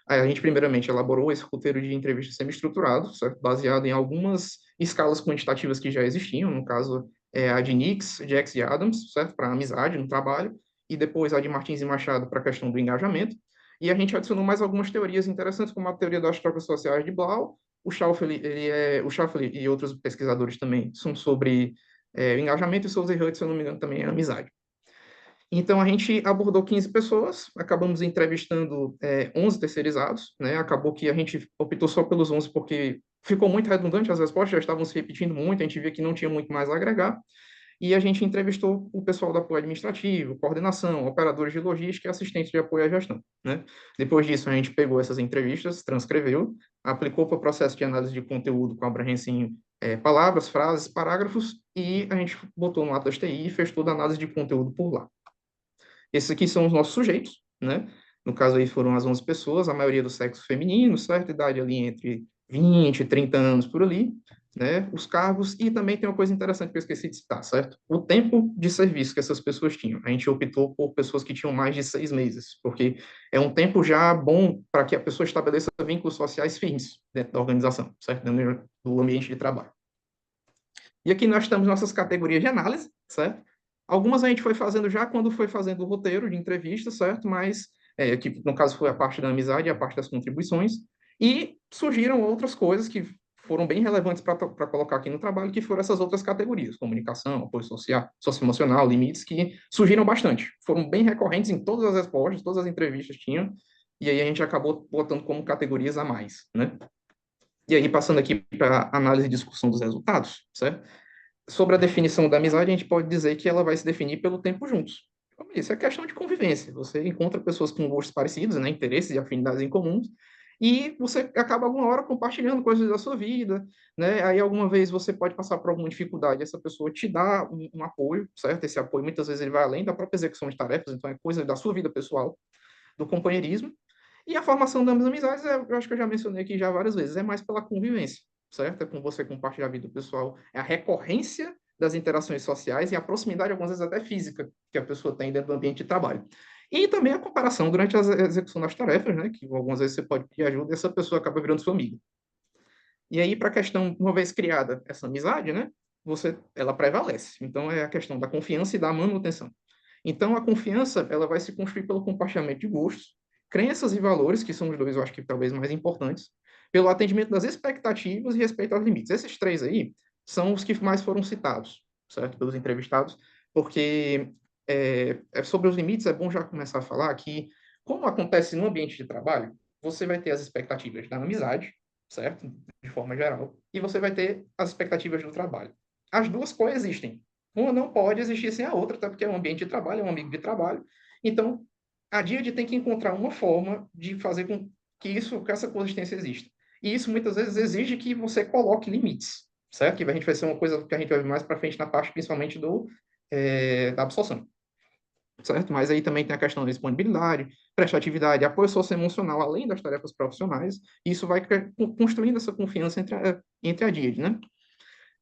A gente, primeiramente, elaborou esse roteiro de entrevista semi-estruturado, certo? Baseado em algumas escalas quantitativas que já existiam, no caso, a de Nix, Jax e Adams, certo? Para amizade no trabalho, e depois a de Martins e Machado para a questão do engajamento. E a gente adicionou mais algumas teorias interessantes, como a teoria das trocas sociais de Blau. O Schauffele, o Schauffele e outros pesquisadores também são sobre o engajamento, e Souza e Hudson, se eu não me engano, também é amizade. Então, a gente abordou 15 pessoas, acabamos entrevistando 11 terceirizados, né? Acabou que a gente optou só pelos 11 porque ficou muito redundante, as respostas já estavam se repetindo muito, a gente via que não tinha muito mais a agregar, e a gente entrevistou o pessoal do apoio administrativo, coordenação, operadores de logística e assistentes de apoio à gestão, né? Depois disso, a gente pegou essas entrevistas, transcreveu, aplicou para o processo de análise de conteúdo com abrangência em palavras, frases, parágrafos, e a gente botou no Atlas TI e fez toda a análise de conteúdo por lá. Esses aqui são os nossos sujeitos, né? No caso aí foram as 11 pessoas, a maioria do sexo feminino, certa idade ali entre 20 e 30 anos por ali, né? Os cargos, e também tem uma coisa interessante que eu esqueci de citar, certo? O tempo de serviço que essas pessoas tinham. A gente optou por pessoas que tinham mais de 6 meses, porque é um tempo já bom para que a pessoa estabeleça vínculos sociais firmes dentro da organização, certo? Dentro do ambiente de trabalho. E aqui nós temos nossas categorias de análise, certo? Algumas a gente foi fazendo já quando foi fazendo o roteiro de entrevista, certo? Mas, que no caso foi a parte da amizade e a parte das contribuições. E surgiram outras coisas que foram bem relevantes para colocar aqui no trabalho, que foram essas outras categorias, comunicação, apoio social, socioemocional, limites, que surgiram bastante. Foram bem recorrentes em todas as respostas, todas as entrevistas tinham, e aí a gente acabou botando como categorias a mais, né? E aí, passando aqui para análise e discussão dos resultados, certo? Sobre a definição da amizade, a gente pode dizer que ela vai se definir pelo tempo juntos. Como eu disse, é questão de convivência. Você encontra pessoas com gostos parecidos, né, interesses e afinidades em comuns, e você acaba alguma hora compartilhando coisas da sua vida, né? Aí alguma vez você pode passar por alguma dificuldade, essa pessoa te dá um apoio, certo? Esse apoio muitas vezes ele vai além da própria execução de tarefas, então é coisa da sua vida pessoal, do companheirismo. E a formação das amizades, eu acho que eu já mencionei aqui já várias vezes, é mais pela convivência, certo? É com você compartilhar a vida pessoal, é a recorrência das interações sociais e a proximidade, algumas vezes até física, que a pessoa tem dentro do ambiente de trabalho. E também a comparação durante a execução das tarefas, né? Que algumas vezes você pode pedir ajuda e essa pessoa acaba virando sua amiga. E aí, para a questão, uma vez criada essa amizade, né? Ela prevalece. Então, é a questão da confiança e da manutenção. Então, a confiança, ela vai se construir pelo compartilhamento de gostos, crenças e valores, que são os dois, eu acho que talvez mais importantes, pelo atendimento das expectativas e respeito aos limites. Esses três aí são os que mais foram citados, certo? Pelos entrevistados, porque sobre os limites é bom já começar a falar que, como acontece no ambiente de trabalho, você vai ter as expectativas da amizade, certo? De forma geral, e você vai ter as expectativas do trabalho. As duas coexistem. Uma não pode existir sem a outra, até porque é um ambiente de trabalho, é um amigo de trabalho. Então, a DIAD tem que encontrar uma forma de fazer com que essa coexistência exista. E isso muitas vezes exige que você coloque limites, certo? Que a gente vai ser uma coisa que a gente vai ver mais para frente na parte, principalmente da absorção, certo? Mas aí também tem a questão da disponibilidade, prestatividade, apoio socioemocional, além das tarefas profissionais. E isso vai construindo essa confiança entre a DIAD, né?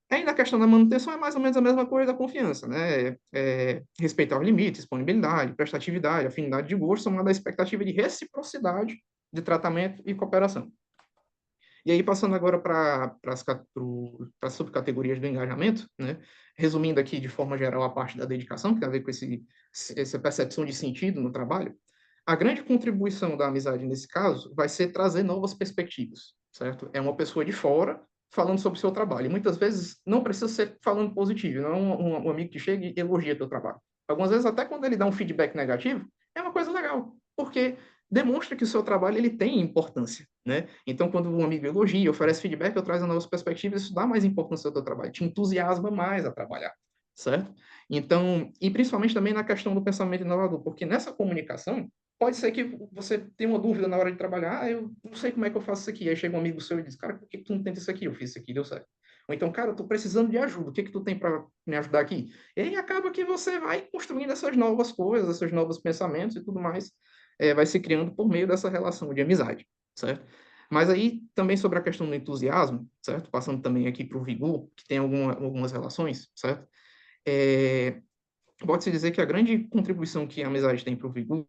Ainda a questão da manutenção é mais ou menos a mesma coisa da confiança, né? Respeitar os limites, disponibilidade, prestatividade, afinidade de gosto, somado à expectativa de reciprocidade de tratamento e cooperação. E aí, passando agora para as subcategorias do engajamento, né? Resumindo aqui de forma geral a parte da dedicação, que tem a ver com essa percepção de sentido no trabalho, a grande contribuição da amizade nesse caso vai ser trazer novas perspectivas, certo? É uma pessoa de fora falando sobre o seu trabalho. E muitas vezes não precisa ser falando positivo, não é um amigo que chega e elogia teu trabalho. Algumas vezes, até quando ele dá um feedback negativo, é uma coisa legal, porque demonstra que o seu trabalho ele tem importância, né? Então, quando um amigo elogia, oferece feedback, ou traz novas perspectivas, isso dá mais importância ao teu trabalho, te entusiasma mais a trabalhar. certo? Então, e principalmente também na questão do pensamento inovador, porque nessa comunicação, pode ser que você tenha uma dúvida na hora de trabalhar, eu não sei como é que eu faço isso aqui, aí chega um amigo seu e diz, cara, por que tu não tenta isso aqui? Eu fiz isso aqui, deu certo. Ou então, cara, eu tô precisando de ajuda, o que tu tem para me ajudar aqui? E aí acaba que você vai construindo essas novas coisas, esses novos pensamentos e tudo mais, vai se criando por meio dessa relação de amizade, certo? Mas aí, também sobre a questão do entusiasmo, certo? Passando também aqui para o vigor, que tem algumas relações, certo? É, pode-se dizer que a grande contribuição que a amizade tem para o vigor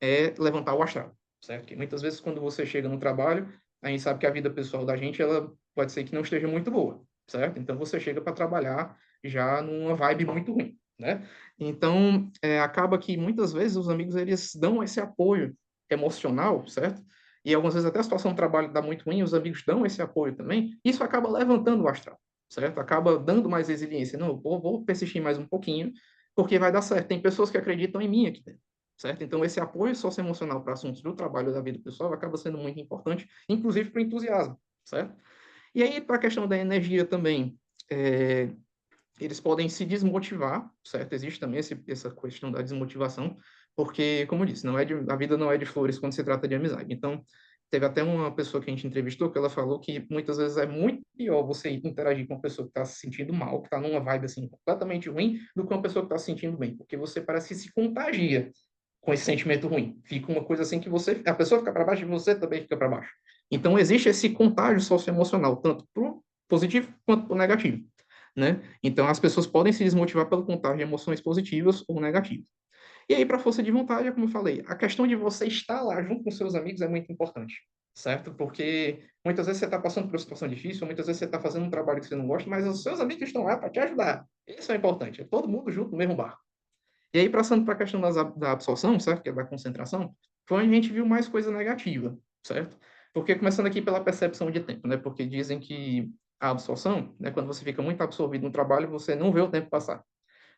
é levantar o astral, certo? Que muitas vezes, quando você chega no trabalho, a gente sabe que a vida pessoal da gente, ela pode ser que não esteja muito boa, certo? Então, você chega para trabalhar já numa vibe muito ruim, né? Então, acaba que muitas vezes os amigos, eles dão esse apoio emocional, certo? E algumas vezes até a situação do trabalho dá muito ruim, os amigos dão esse apoio também, isso acaba levantando o astral, certo? Acaba dando mais resiliência. Não, vou persistir mais um pouquinho, porque vai dar certo. Tem pessoas que acreditam em mim aqui dentro, certo? Então, esse apoio socioemocional para assuntos do trabalho da vida pessoal acaba sendo muito importante, inclusive para o entusiasmo, certo? E aí, para a questão da energia também, eles podem se desmotivar, certo? Existe também essa questão da desmotivação, porque, como eu disse, a vida não é de flores quando se trata de amizade. Então, teve até uma pessoa que a gente entrevistou que ela falou que muitas vezes é muito pior você interagir com uma pessoa que está se sentindo mal, que está numa vibe assim completamente ruim, do que uma pessoa que está se sentindo bem, porque você parece que se contagia com esse sentimento ruim. Fica uma coisa assim que a pessoa fica para baixo e você também fica para baixo. Então, existe esse contágio socioemocional, tanto para o positivo quanto para o negativo, né? Então, as pessoas podem se desmotivar pelo contágio de emoções positivas ou negativas. E aí, para força de vontade, é como eu falei, a questão de você estar lá junto com seus amigos é muito importante, certo? Porque muitas vezes você está passando por uma situação difícil, muitas vezes você está fazendo um trabalho que você não gosta, mas os seus amigos estão lá para te ajudar. Isso é importante, é todo mundo junto no mesmo barco. E aí, passando para a questão da absorção, certo? Que é da concentração, foi onde a gente viu mais coisa negativa, certo? Porque começando aqui pela percepção de tempo, né? Porque dizem que a absorção, né, quando você fica muito absorvido no trabalho, você não vê o tempo passar.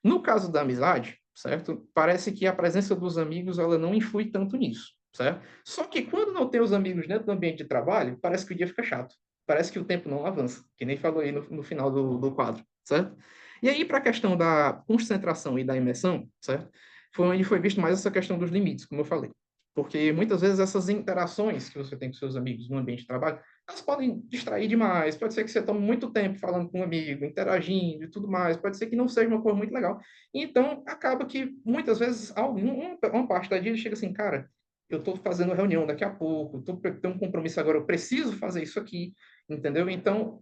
No caso da amizade, certo? Parece que a presença dos amigos, ela não influi tanto nisso, certo? Só que quando não tem os amigos dentro do ambiente de trabalho, parece que o dia fica chato. Parece que o tempo não avança, que nem falou aí no final do quadro, certo? E aí, para a questão da concentração e da imersão, certo? Foi onde foi visto mais essa questão dos limites, como eu falei. Porque muitas vezes essas interações que você tem com seus amigos no ambiente de trabalho, elas podem distrair demais. Pode ser que você tome muito tempo falando com um amigo, interagindo e tudo mais. Pode ser que não seja uma coisa muito legal. Então, acaba que muitas vezes uma parte da dia chega assim, cara, eu estou fazendo reunião daqui a pouco, tenho um compromisso agora, eu preciso fazer isso aqui, entendeu? Então,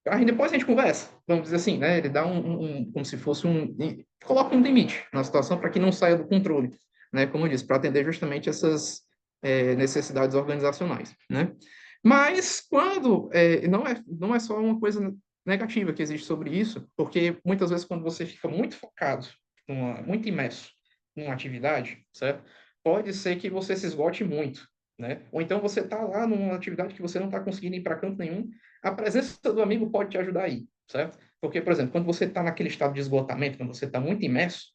aí depois a gente conversa, vamos dizer assim, né? Ele dá como se fosse coloca um limite na situação para que não saia do controle, né? Como eu disse, para atender justamente essas necessidades organizacionais, né? Mas quando não é só uma coisa negativa que existe sobre isso, porque muitas vezes quando você fica muito focado, muito imerso numa atividade, certo? Pode ser que você se esgote muito, né? Ou então você está lá numa atividade que você não está conseguindo ir para canto nenhum, a presença do amigo pode te ajudar aí, certo? Porque, por exemplo, quando você está naquele estado de esgotamento, quando você está muito imerso,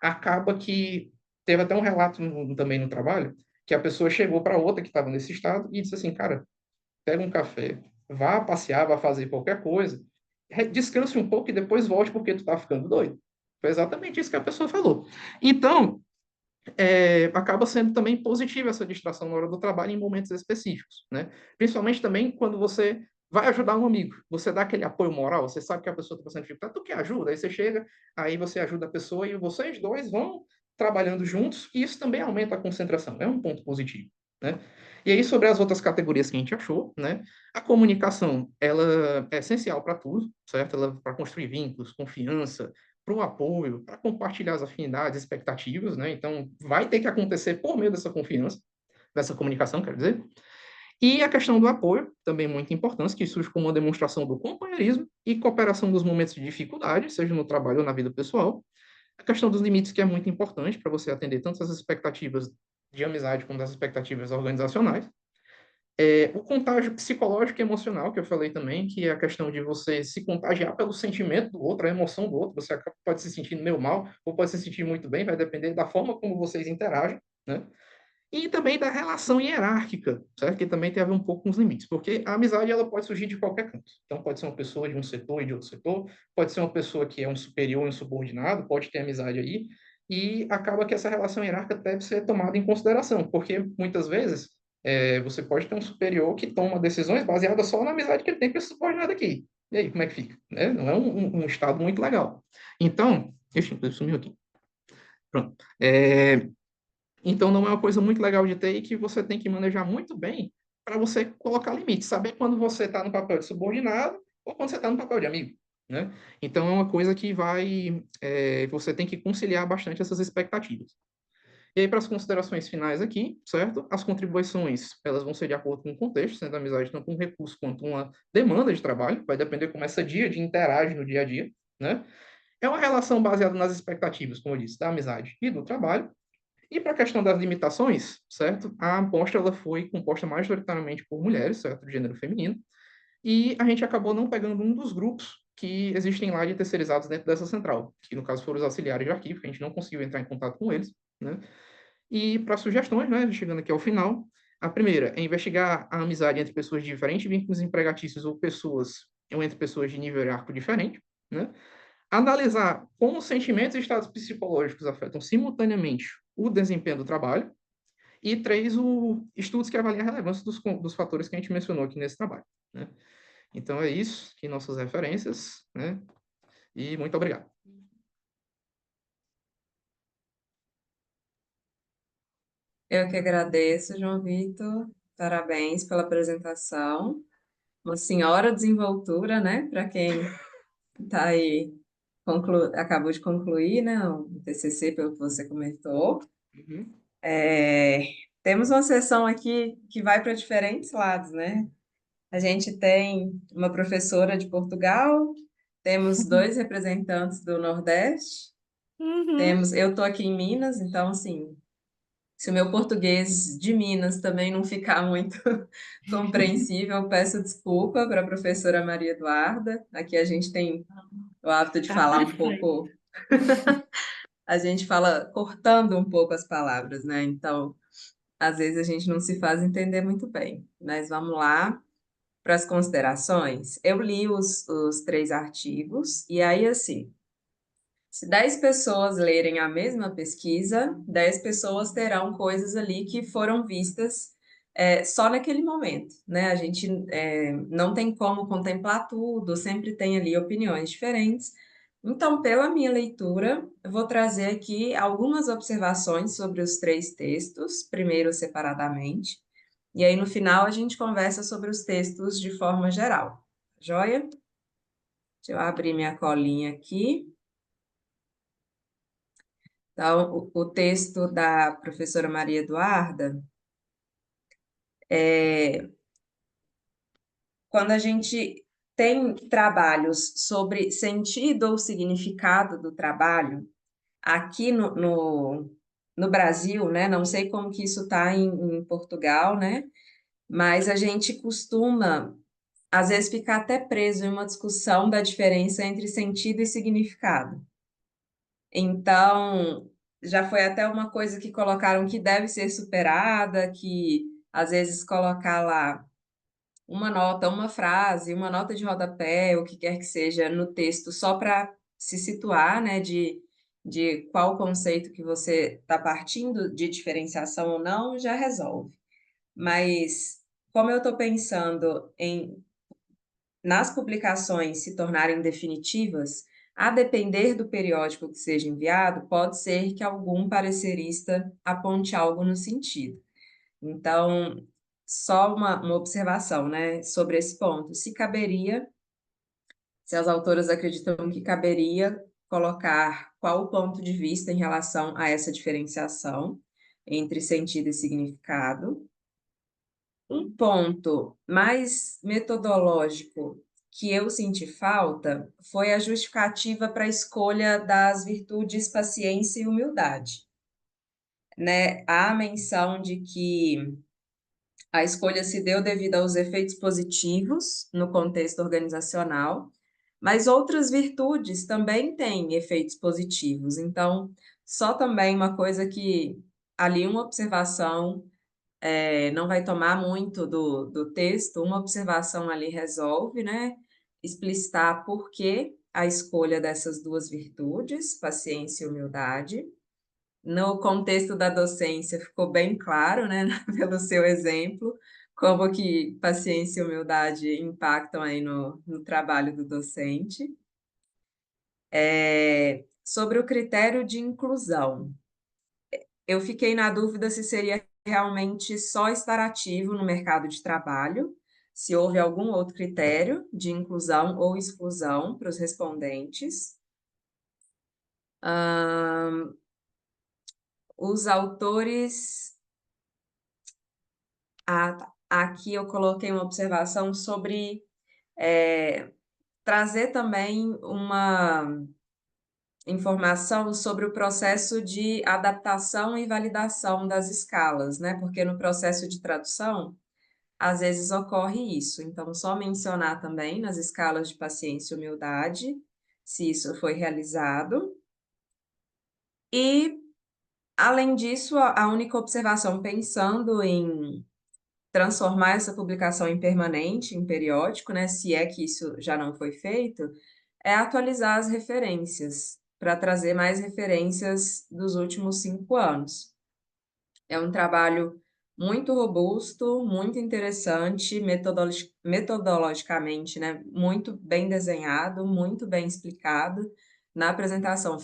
acaba que teve até um relato também no trabalho que a pessoa chegou para outra que estava nesse estado e disse assim, cara, pega um café, vá passear, vá fazer qualquer coisa, descanse um pouco e depois volte porque tu está ficando doido. Foi exatamente isso que a pessoa falou. Então, acaba sendo também positiva essa distração na hora do trabalho em momentos específicos, né? Principalmente também quando você vai ajudar um amigo, você dá aquele apoio moral, você sabe que a pessoa está passando dificuldade, tu que ajuda, aí você chega, aí você ajuda a pessoa e vocês dois vão trabalhando juntos e isso também aumenta a concentração, é um ponto positivo, né? E aí sobre as outras categorias que a gente achou, né? A comunicação, ela é essencial para tudo, certo? Ela para construir vínculos, confiança, para o apoio, para compartilhar as afinidades, expectativas, né? Então, vai ter que acontecer por meio dessa confiança, dessa comunicação, quer dizer. E a questão do apoio, também muito importante, que surge como uma demonstração do companheirismo e cooperação dos momentos de dificuldade, seja no trabalho ou na vida pessoal. A questão dos limites, que é muito importante para você atender tanto as expectativas de amizade como as expectativas organizacionais. O contágio psicológico e emocional, que eu falei também, que é a questão de você se contagiar pelo sentimento do outro, a emoção do outro. Você pode se sentir meio mal ou pode se sentir muito bem, vai depender da forma como vocês interagem, né? E também da relação hierárquica, certo? Que também tem a ver um pouco com os limites, porque a amizade ela pode surgir de qualquer canto. Então, pode ser uma pessoa de um setor e de outro setor, pode ser uma pessoa que é um superior e um subordinado, pode ter amizade aí, e acaba que essa relação hierárquica deve ser tomada em consideração, porque muitas vezes você pode ter um superior que toma decisões baseadas só na amizade que ele tem com esse subordinado aqui. E aí, como é que fica? Né? Não é um estado muito legal. Então, sumiu aqui. Pronto. Então, não é uma coisa muito legal de ter e que você tem que manejar muito bem para você colocar limites, saber quando você está no papel de subordinado ou quando você está no papel de amigo, né? Então, é uma coisa que você tem que conciliar bastante essas expectativas. E aí, para as considerações finais aqui, certo? As contribuições, elas vão ser de acordo com o contexto, sendo a amizade tanto um recurso quanto uma demanda de trabalho, vai depender como essa dia de interage no dia a dia, né? É uma relação baseada nas expectativas, como eu disse, da amizade e do trabalho. E para a questão das limitações, certo? A amostra ela foi composta majoritariamente por mulheres, certo? Do gênero feminino. E a gente acabou não pegando um dos grupos que existem lá de terceirizados dentro dessa central, que no caso foram os auxiliares de arquivo, que a gente não conseguiu entrar em contato com eles, né? E para sugestões, né, chegando aqui ao final, a primeira é investigar a amizade entre pessoas de diferentes vínculos empregatícios ou entre pessoas de nível hierárquico diferente, né? Analisar como os sentimentos e estados psicológicos afetam simultaneamente o desempenho do trabalho. E 3, estudos que avaliam a relevância dos fatores que a gente mencionou aqui nesse trabalho, né? Então, é isso, aqui nossas referências, né? E muito obrigado. Eu que agradeço, João Vitor. Parabéns pela apresentação. Uma senhora desenvoltura, né? Para quem está aí, acabou de concluir, né? O TCC, pelo que você comentou. Uhum. Temos uma sessão aqui que vai para diferentes lados, né? A gente tem uma professora de Portugal, temos 2 representantes do Nordeste, eu estou aqui em Minas, então, assim, se o meu português de Minas também não ficar muito compreensível, eu peço desculpa para a professora Maria Eduarda. Aqui a gente tem o hábito de falar um pouco, a gente fala cortando um pouco as palavras, né? Então, às vezes a gente não se faz entender muito bem. Mas vamos lá para as considerações. Eu li os 3 artigos, e aí, assim, se 10 pessoas lerem a mesma pesquisa, 10 pessoas terão coisas ali que foram vistas só naquele momento, né? A gente não tem como contemplar tudo, sempre tem ali opiniões diferentes. Então, pela minha leitura, eu vou trazer aqui algumas observações sobre os 3 textos, primeiro separadamente, e aí no final a gente conversa sobre os textos de forma geral. Joia? Deixa eu abrir minha colinha aqui. Então, o texto da professora Maria Eduarda, quando a gente tem trabalhos sobre sentido ou significado do trabalho, aqui no Brasil, né? Não sei como que isso está em Portugal, né? Mas a gente costuma, às vezes, ficar até preso em uma discussão da diferença entre sentido e significado. Então, já foi até uma coisa que colocaram que deve ser superada, que às vezes colocar lá uma nota, uma frase, uma nota de rodapé, o que quer que seja, no texto, só para se situar, né, de qual conceito que você está partindo de diferenciação ou não, já resolve. Mas, como eu estou pensando nas publicações se tornarem definitivas, a depender do periódico que seja enviado, pode ser que algum parecerista aponte algo no sentido. Então, só uma observação, né, sobre esse ponto. Se as autoras acreditam que caberia colocar qual o ponto de vista em relação a essa diferenciação entre sentido e significado. Um ponto mais metodológico que eu senti falta foi a justificativa para a escolha das virtudes paciência e humildade, né? Há a menção de que a escolha se deu devido aos efeitos positivos no contexto organizacional, mas outras virtudes também têm efeitos positivos. Então, só também uma coisa que ali uma observação, não vai tomar muito do texto, uma observação ali resolve, né? Explicitar por que a escolha dessas duas virtudes, paciência e humildade. No contexto da docência ficou bem claro, né, pelo seu exemplo, como que paciência e humildade impactam aí no trabalho do docente. Sobre o critério de inclusão, eu fiquei na dúvida se seria realmente só estar ativo no mercado de trabalho, se houve algum outro critério de inclusão ou exclusão para os respondentes. Os autores. Aqui eu coloquei uma observação sobre trazer também uma informação sobre o processo de adaptação e validação das escalas, né? Porque no processo de tradução, às vezes ocorre isso. Então, só mencionar também nas escalas de paciência e humildade, se isso foi realizado. E, além disso, a única observação pensando em transformar essa publicação em permanente, em periódico, né? Se é que isso já não foi feito, é atualizar as referências, para trazer mais referências dos últimos 5 anos. É um trabalho muito robusto, muito interessante, metodologicamente, né? Muito bem desenhado, muito bem explicado. Na apresentação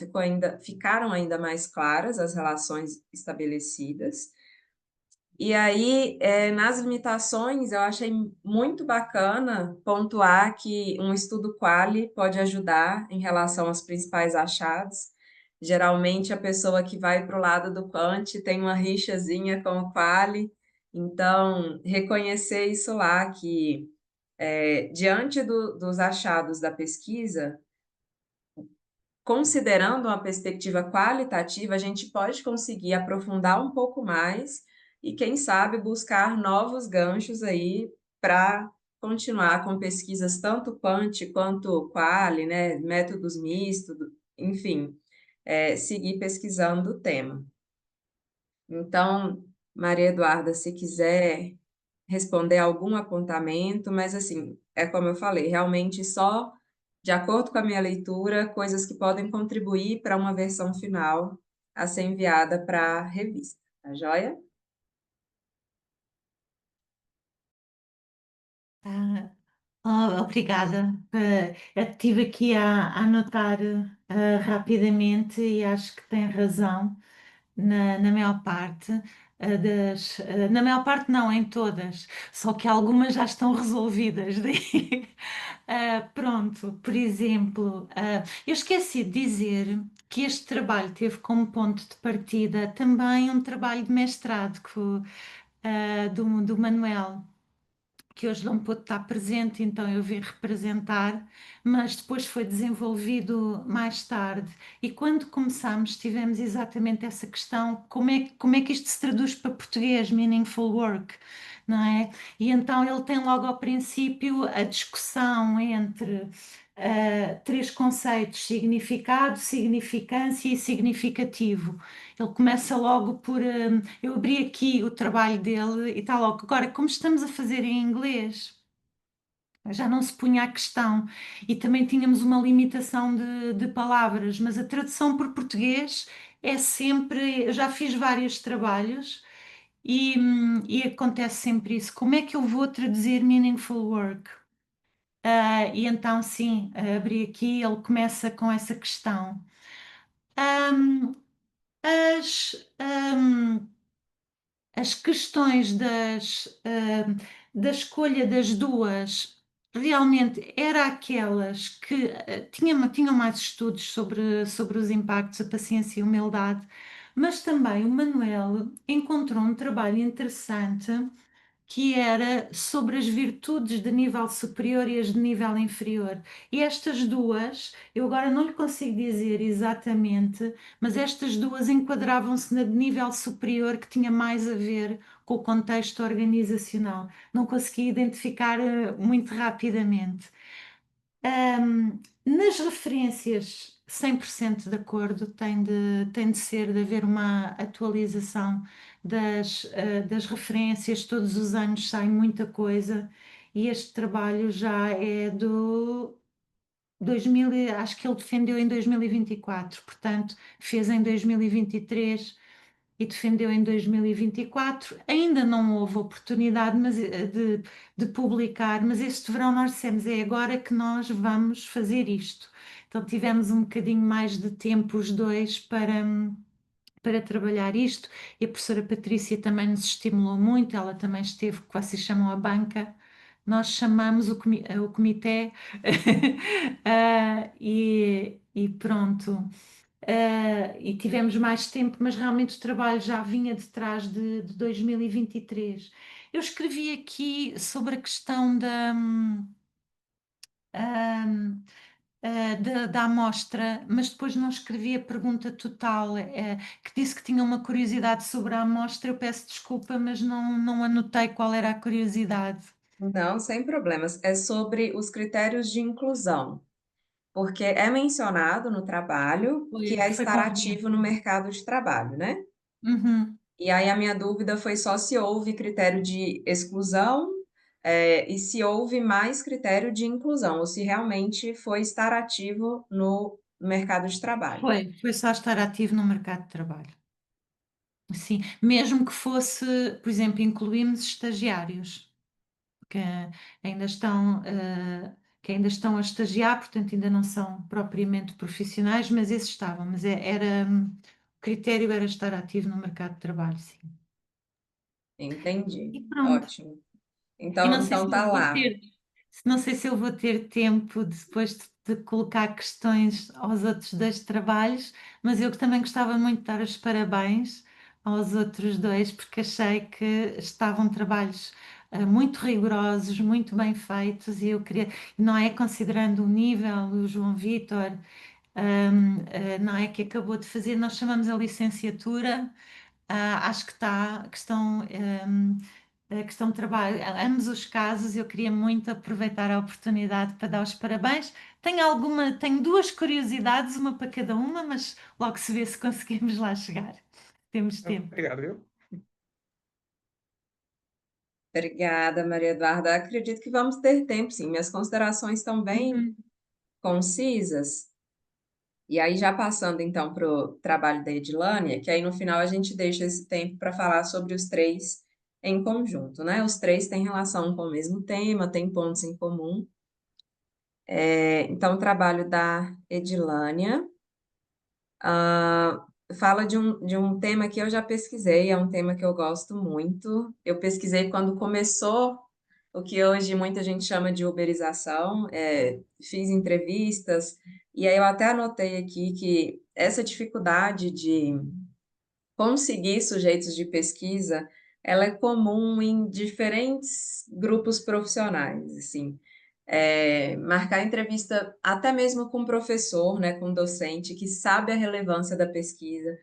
ficaram ainda mais claras as relações estabelecidas. E aí, nas limitações, eu achei muito bacana pontuar que um estudo quali pode ajudar em relação aos principais achados. Geralmente, a pessoa que vai para o lado do quant tem uma rixazinha com o quali, então, reconhecer isso lá, que diante dos achados da pesquisa, considerando uma perspectiva qualitativa, a gente pode conseguir aprofundar um pouco mais e, quem sabe, buscar novos ganchos aí para continuar com pesquisas tanto quant quanto quali, né, métodos mistos, enfim, seguir pesquisando o tema. Então, Maria Eduarda, se quiser responder algum apontamento, mas assim, é como eu falei, realmente só de acordo com a minha leitura, coisas que podem contribuir para uma versão final a ser enviada para a revista, tá joia? Obrigada. Eu estive aqui a anotar rapidamente e acho que tem razão na maior parte na maior parte não, em todas, só que algumas já estão resolvidas. Daí. Pronto, por exemplo, eu esqueci de dizer que este trabalho teve como ponto de partida também um trabalho de mestrado do Manuel, que hoje não pôde estar presente, então eu vim representar, mas depois foi desenvolvido mais tarde. E quando começámos, tivemos exatamente essa questão: como é que isto se traduz para português, meaningful work, não é? E então ele tem logo ao princípio a discussão entre três conceitos: significado, significância e significativo. Ele começa logo por. Eu abri aqui o trabalho dele e está logo. Agora, como estamos a fazer em inglês, já não se punha a questão. E também tínhamos uma limitação de palavras, mas a tradução por português é sempre. Eu já fiz vários trabalhos e acontece sempre isso. Como é que eu vou traduzir meaningful work? E então, sim, abri aqui, ele começa com essa questão. Ahm, as, ahm, as questões da escolha das duas realmente era aquelas que tinham mais estudos sobre os impactos, a paciência e a humildade, mas também o Manuel encontrou um trabalho interessante que era sobre as virtudes de nível superior e as de nível inferior. E estas duas, eu agora não lhe consigo dizer exatamente, mas estas duas enquadravam-se na de nível superior, que tinha mais a ver com o contexto organizacional. Não consegui identificar muito rapidamente. Nas referências 100% de acordo, tem de ser, de haver uma atualização das referências, todos os anos sai muita coisa, e este trabalho já é do 2000, acho que ele defendeu em 2024, portanto, fez em 2023 e defendeu em 2024. Ainda não houve oportunidade de publicar, mas este verão nós dissemos, é agora que nós vamos fazer isto. Então tivemos um bocadinho mais de tempo os dois para trabalhar isto, e a professora Patrícia também nos estimulou muito, ela também esteve, que vocês chamam a banca, nós chamamos o comitê, e pronto. E tivemos mais tempo, mas realmente o trabalho já vinha de trás de 2023. Eu escrevi aqui sobre a questão hum, da amostra, mas depois não escrevi a pergunta total, que disse que tinha uma curiosidade sobre a amostra. Eu peço desculpa, mas não anotei qual era a curiosidade. Não, sem problemas. É sobre os critérios de inclusão, porque é mencionado no trabalho que é Foi estar ativo no conveniente. mercado de trabalho, né? Uhum. E aí a minha dúvida foi só se houve critério de exclusão, e se houve mais critério de inclusão, ou se realmente foi estar ativo no mercado de trabalho. Foi só estar ativo no mercado de trabalho. Sim, mesmo que fosse, por exemplo, incluímos estagiários que ainda estão, que ainda estão a estagiar, portanto ainda não são propriamente profissionais, mas esses estavam, mas o critério era estar ativo no mercado de trabalho, sim. Entendi. E pronto. Ótimo. E não Então, sei então se tá eu vou lá. ter, não sei se eu vou ter tempo depois de colocar questões aos outros dois trabalhos, mas eu que também gostava muito de dar os parabéns aos outros dois, porque achei que estavam trabalhos muito rigorosos, muito bem feitos, e eu queria, não é considerando o nível, o João Vítor, não é que acabou de fazer, nós chamamos a licenciatura. Acho que a questão de trabalho, ambos os casos, eu queria muito aproveitar a oportunidade para dar os parabéns. Tenho duas curiosidades, uma para cada uma, mas logo se vê se conseguimos lá chegar. Temos tempo. Obrigado, viu? Obrigada, Maria Eduarda. Acredito que vamos ter tempo, sim. Minhas considerações estão bem Uhum. concisas. E aí, já passando então para o trabalho da Edilânia, que aí no final a gente deixa esse tempo para falar sobre os três em conjunto, né? Os três têm relação com o mesmo tema, têm pontos em comum. Então, o trabalho da Edilânia fala de um tema que eu já pesquisei, é um tema que eu gosto muito. Eu pesquisei quando começou o que hoje muita gente chama de uberização, fiz entrevistas, e aí eu até anotei aqui que essa dificuldade de conseguir sujeitos de pesquisa, ela é comum em diferentes grupos profissionais, assim. Marcar entrevista até mesmo com um professor, né, com um docente que sabe a relevância da pesquisa,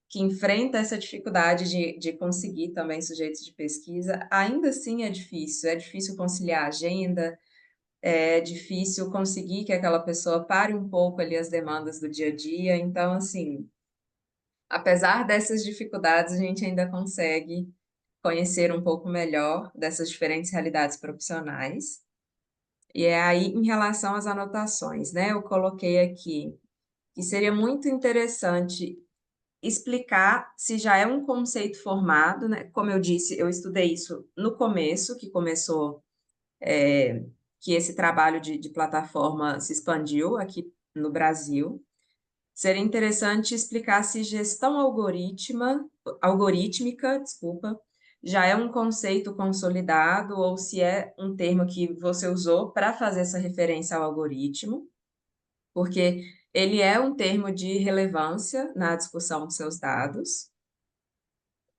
que enfrenta essa dificuldade de conseguir também sujeitos de pesquisa, ainda assim é difícil conciliar a agenda, é difícil conseguir que aquela pessoa pare um pouco ali as demandas do dia a dia, então, assim, apesar dessas dificuldades, a gente ainda consegue conhecer um pouco melhor dessas diferentes realidades profissionais. E é aí, em relação às anotações, né? Eu coloquei aqui que seria muito interessante explicar se já é um conceito formado, né? Como eu disse, eu estudei isso no começo, que começou, que esse trabalho de plataforma se expandiu aqui no Brasil. Seria interessante explicar se gestão algorítmica, desculpa, já é um conceito consolidado ou se é um termo que você usou para fazer essa referência ao algoritmo, porque ele é um termo de relevância na discussão dos seus dados.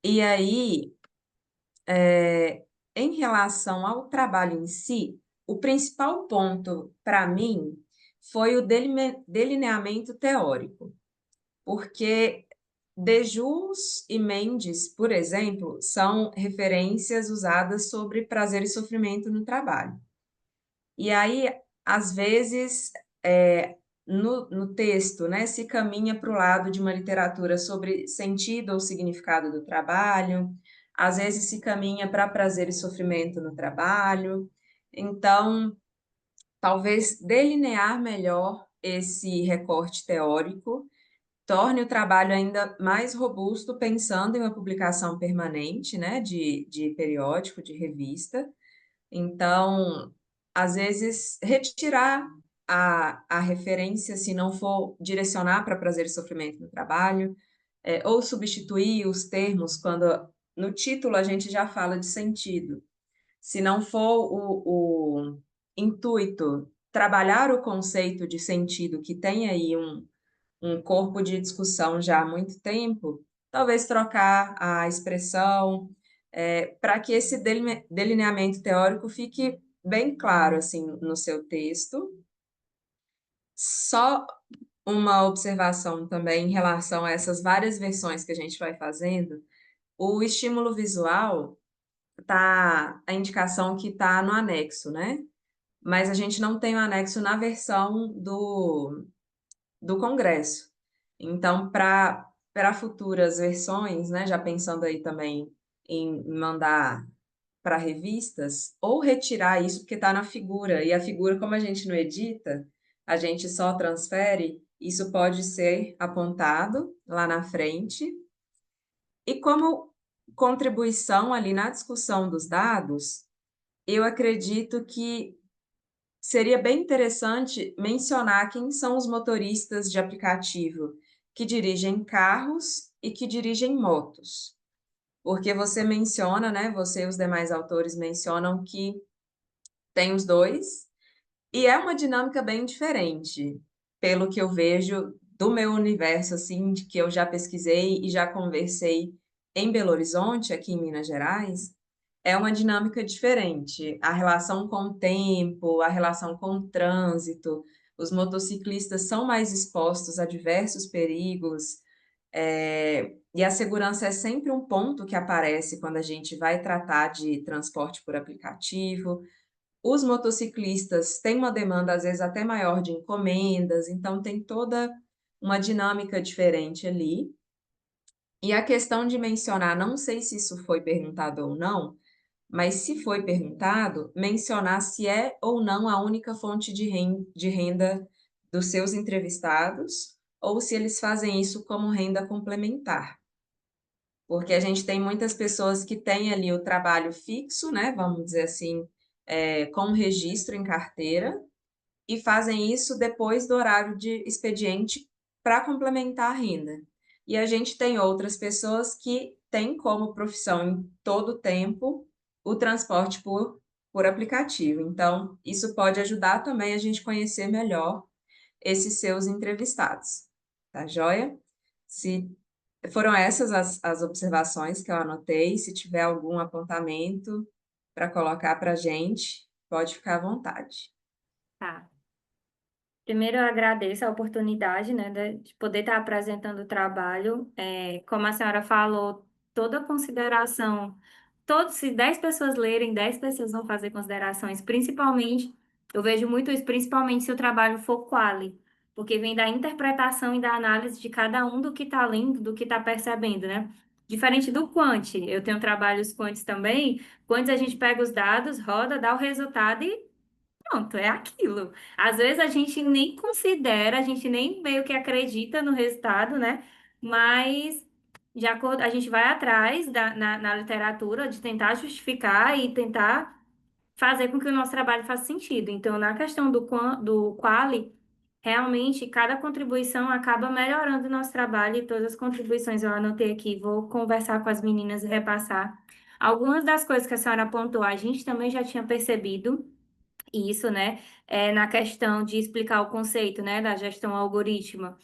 E aí, em relação ao trabalho em si, o principal ponto para mim foi o delineamento teórico, porque Dejus e Mendes, por exemplo, são referências usadas sobre prazer e sofrimento no trabalho. E aí, às vezes, no texto, né, se caminha para o lado de uma literatura sobre sentido ou significado do trabalho, às vezes se caminha para prazer e sofrimento no trabalho. Então, talvez delinear melhor esse recorte teórico torne o trabalho ainda mais robusto, pensando em uma publicação permanente, né, de periódico, de revista. Então, às vezes, retirar a referência, se não for direcionar para prazer e sofrimento no trabalho, ou substituir os termos quando no título a gente já fala de sentido. Se não for o intuito trabalhar o conceito de sentido, que tem aí um corpo de discussão já há muito tempo, talvez trocar a expressão, para que esse delineamento teórico fique bem claro assim no seu texto. Só uma observação também em relação a essas várias versões que a gente vai fazendo, o estímulo visual tá a indicação que está no anexo, né? Mas a gente não tem o anexo na versão do Congresso. Então, para futuras versões, né, já pensando aí também em mandar para revistas, ou retirar isso, porque está na figura, e a figura, como a gente não edita, a gente só transfere, isso pode ser apontado lá na frente. E como contribuição ali na discussão dos dados, eu acredito que seria bem interessante mencionar quem são os motoristas de aplicativo que dirigem carros e que dirigem motos. Porque você menciona, né, você e os demais autores mencionam que tem os dois, e é uma dinâmica bem diferente, pelo que eu vejo do meu universo, assim, de que eu já pesquisei e já conversei em Belo Horizonte, aqui em Minas Gerais, é uma dinâmica diferente. A relação com o tempo, a relação com o trânsito, os motociclistas são mais expostos a diversos perigos, e a segurança é sempre um ponto que aparece quando a gente vai tratar de transporte por aplicativo. Os motociclistas têm uma demanda, às vezes, até maior de encomendas, então tem toda uma dinâmica diferente ali. E a questão de mencionar, não sei se isso foi perguntado ou não, mas se foi perguntado, mencionar se é ou não a única fonte de renda dos seus entrevistados, ou se eles fazem isso como renda complementar. Porque a gente tem muitas pessoas que têm ali o trabalho fixo, né, vamos dizer assim, com registro em carteira, e fazem isso depois do horário de expediente para complementar a renda. E a gente tem outras pessoas que têm como profissão em todo o tempo o transporte por aplicativo. Então, isso pode ajudar também a gente conhecer melhor esses seus entrevistados. Tá joia? Se foram essas as observações que eu anotei. Se tiver algum apontamento para colocar para a gente, pode ficar à vontade. Tá. Primeiro, eu agradeço a oportunidade, né, de poder estar apresentando o trabalho. Como a senhora falou, toda consideração, se 10 pessoas lerem, 10 pessoas vão fazer considerações, principalmente, eu vejo muito isso, principalmente se o trabalho for quali, porque vem da interpretação e da análise de cada um do que está lendo, do que está percebendo, né? Diferente do quant, eu tenho trabalhos quants também, quantos a gente pega os dados, roda, dá o resultado e pronto, é aquilo. Às vezes a gente nem considera, a gente nem meio que acredita no resultado, né? Mas de acordo, a gente vai atrás na literatura de tentar justificar e tentar fazer com que o nosso trabalho faça sentido. Então, na questão do quali, realmente cada contribuição acaba melhorando o nosso trabalho e todas as contribuições eu anotei aqui, vou conversar com as meninas e repassar. Algumas das coisas que a senhora apontou, a gente também já tinha percebido isso, né, na questão de explicar o conceito, né, da gestão algorítmica.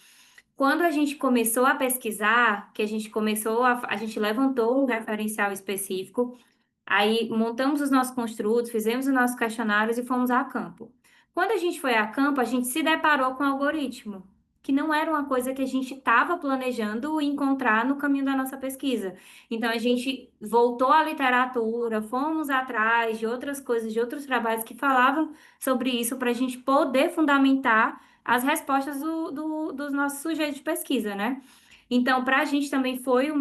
Quando a gente começou a pesquisar, que a gente começou a gente levantou um referencial específico, aí montamos os nossos construtos, fizemos os nossos questionários e fomos a campo. Quando a gente foi a campo, a gente se deparou com o algoritmo, que não era uma coisa que a gente estava planejando encontrar no caminho da nossa pesquisa. Então a gente voltou à literatura, fomos atrás de outras coisas, de outros trabalhos que falavam sobre isso para a gente poder fundamentar as respostas dos nossos sujeitos de pesquisa, né? Então, para a gente também foi eu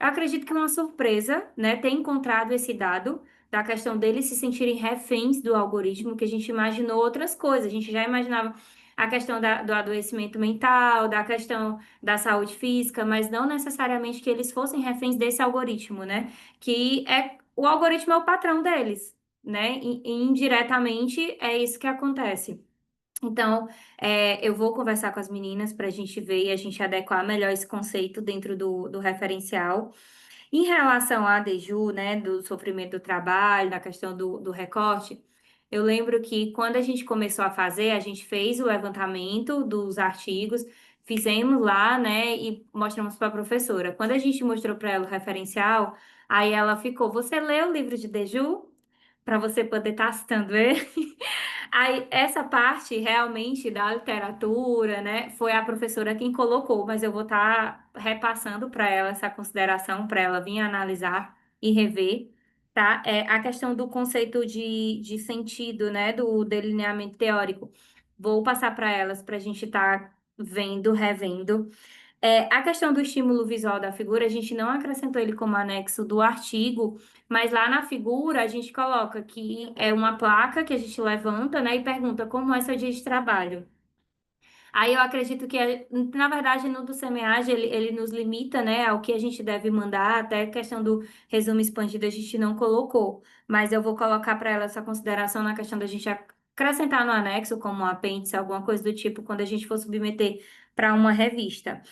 acredito que uma surpresa, né, ter encontrado esse dado da questão deles se sentirem reféns do algoritmo, que a gente imaginou outras coisas. A gente já imaginava a questão do adoecimento mental, da questão da saúde física, mas não necessariamente que eles fossem reféns desse algoritmo, né? Que o algoritmo é o patrão deles, né? E indiretamente é isso que acontece. Então, eu vou conversar com as meninas para a gente ver e a gente adequar melhor esse conceito dentro do referencial. Em relação à DEJU, né, do sofrimento do trabalho, da questão do recorte, eu lembro que quando a gente começou a fazer, a gente fez o levantamento dos artigos, fizemos lá, né, e mostramos para a professora. Quando a gente mostrou para ela o referencial, aí ela ficou: "Você leu o livro de DEJU? Para você poder estar citando ele?" Aí, essa parte realmente da literatura, né, foi a professora quem colocou, mas eu vou estar repassando para ela essa consideração, para ela vir analisar e rever, tá? A questão do conceito de sentido, né, do delineamento teórico, vou passar para elas para a gente estar vendo, revendo. A questão do estímulo visual da figura, a gente não acrescentou ele como anexo do artigo, mas lá na figura a gente coloca que é uma placa que a gente levanta, né, e pergunta como é seu dia de trabalho. Aí eu acredito que, na verdade, no do semeagem, ele nos limita, né, ao que a gente deve mandar, até a questão do resumo expandido a gente não colocou, mas eu vou colocar para ela essa consideração na questão da gente acrescentar no anexo, como um apêndice, alguma coisa do tipo, quando a gente for submeter para uma revista.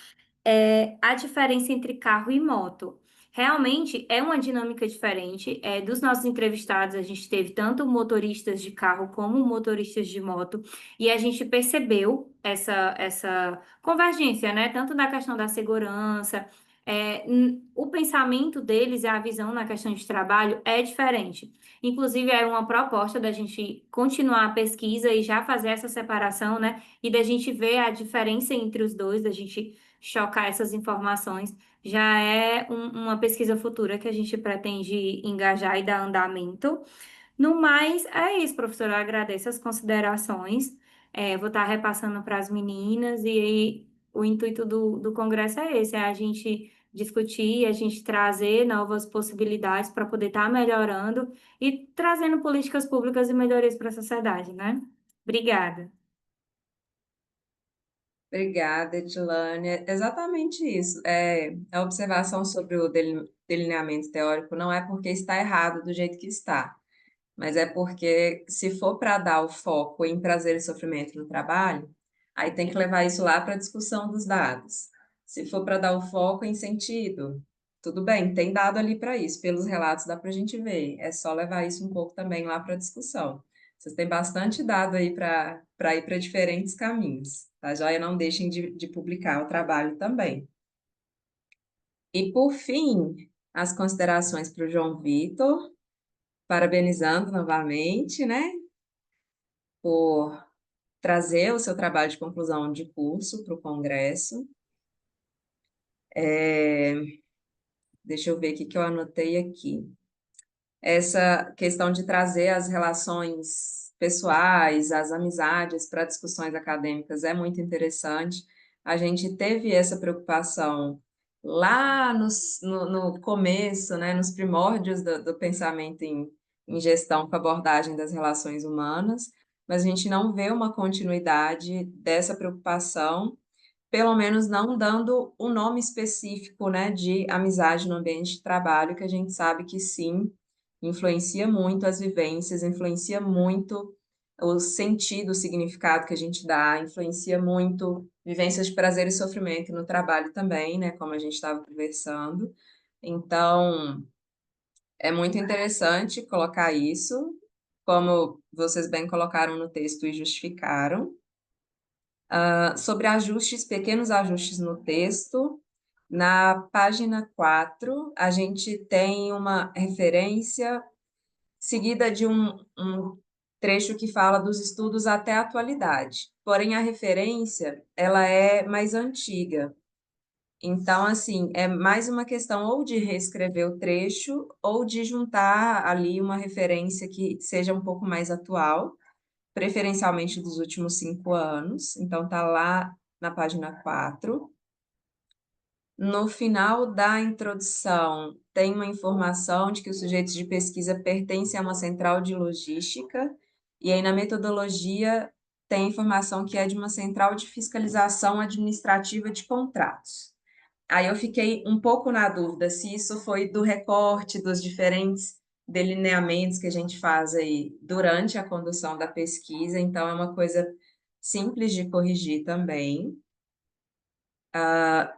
A diferença entre carro e moto. Realmente é uma dinâmica diferente. Dos nossos entrevistados, a gente teve tanto motoristas de carro como motoristas de moto, e a gente percebeu essa convergência, né? Tanto na questão da segurança, o pensamento deles e a visão na questão de trabalho é diferente. Inclusive, era uma proposta da gente continuar a pesquisa e já fazer essa separação, né? E da gente ver a diferença entre os dois, da gente chocar essas informações, já é uma pesquisa futura que a gente pretende engajar e dar andamento. No mais, é isso, professora. Eu agradeço as considerações. Vou estar repassando para as meninas, e aí o intuito do congresso é esse: é a gente discutir, a gente trazer novas possibilidades para poder estar melhorando e trazendo políticas públicas e melhorias para a sociedade, né? Obrigada. Obrigada, Edilane. É exatamente isso. A observação sobre o delineamento teórico não é porque está errado do jeito que está, mas é porque, se for para dar o foco em prazer e sofrimento no trabalho, aí tem que levar isso lá para a discussão dos dados. Se for para dar o foco em sentido, tudo bem, tem dado ali para isso, pelos relatos dá para a gente ver, é só levar isso um pouco também lá para a discussão. Vocês têm bastante dado aí para ir para diferentes caminhos, tá? Já não deixem de publicar o trabalho também. E, por fim, as considerações para o João Vitor, parabenizando novamente, né, por trazer o seu trabalho de conclusão de curso para o Congresso. Deixa eu ver o que eu anotei aqui. Essa questão de trazer as relações pessoais, as amizades para discussões acadêmicas é muito interessante. A gente teve essa preocupação lá no começo, né, nos primórdios do pensamento em gestão com abordagem das relações humanas, mas a gente não vê uma continuidade dessa preocupação, pelo menos não dando o nome específico, né, de amizade no ambiente de trabalho, que a gente sabe que sim, influencia muito as vivências, influencia muito o sentido, o significado que a gente dá, influencia muito vivências de prazer e sofrimento no trabalho também, né, como a gente estava conversando. Então, é muito interessante colocar isso, como vocês bem colocaram no texto e justificaram. Sobre ajustes, pequenos ajustes no texto, na página 4, a gente tem uma referência seguida de um trecho que fala dos estudos até a atualidade. Porém, a referência, ela é mais antiga. Então, assim, é mais uma questão ou de reescrever o trecho ou de juntar ali uma referência que seja um pouco mais atual. preferencialmente dos últimos 5 anos. Então, está lá na página 4. No final da introdução, tem uma informação de que os sujeitos de pesquisa pertencem a uma central de logística, e aí na metodologia tem informação que é de uma central de fiscalização administrativa de contratos. Aí eu fiquei um pouco na dúvida se isso foi do recorte dos diferentes delineamentos que a gente faz aí durante a condução da pesquisa, então é uma coisa simples de corrigir também.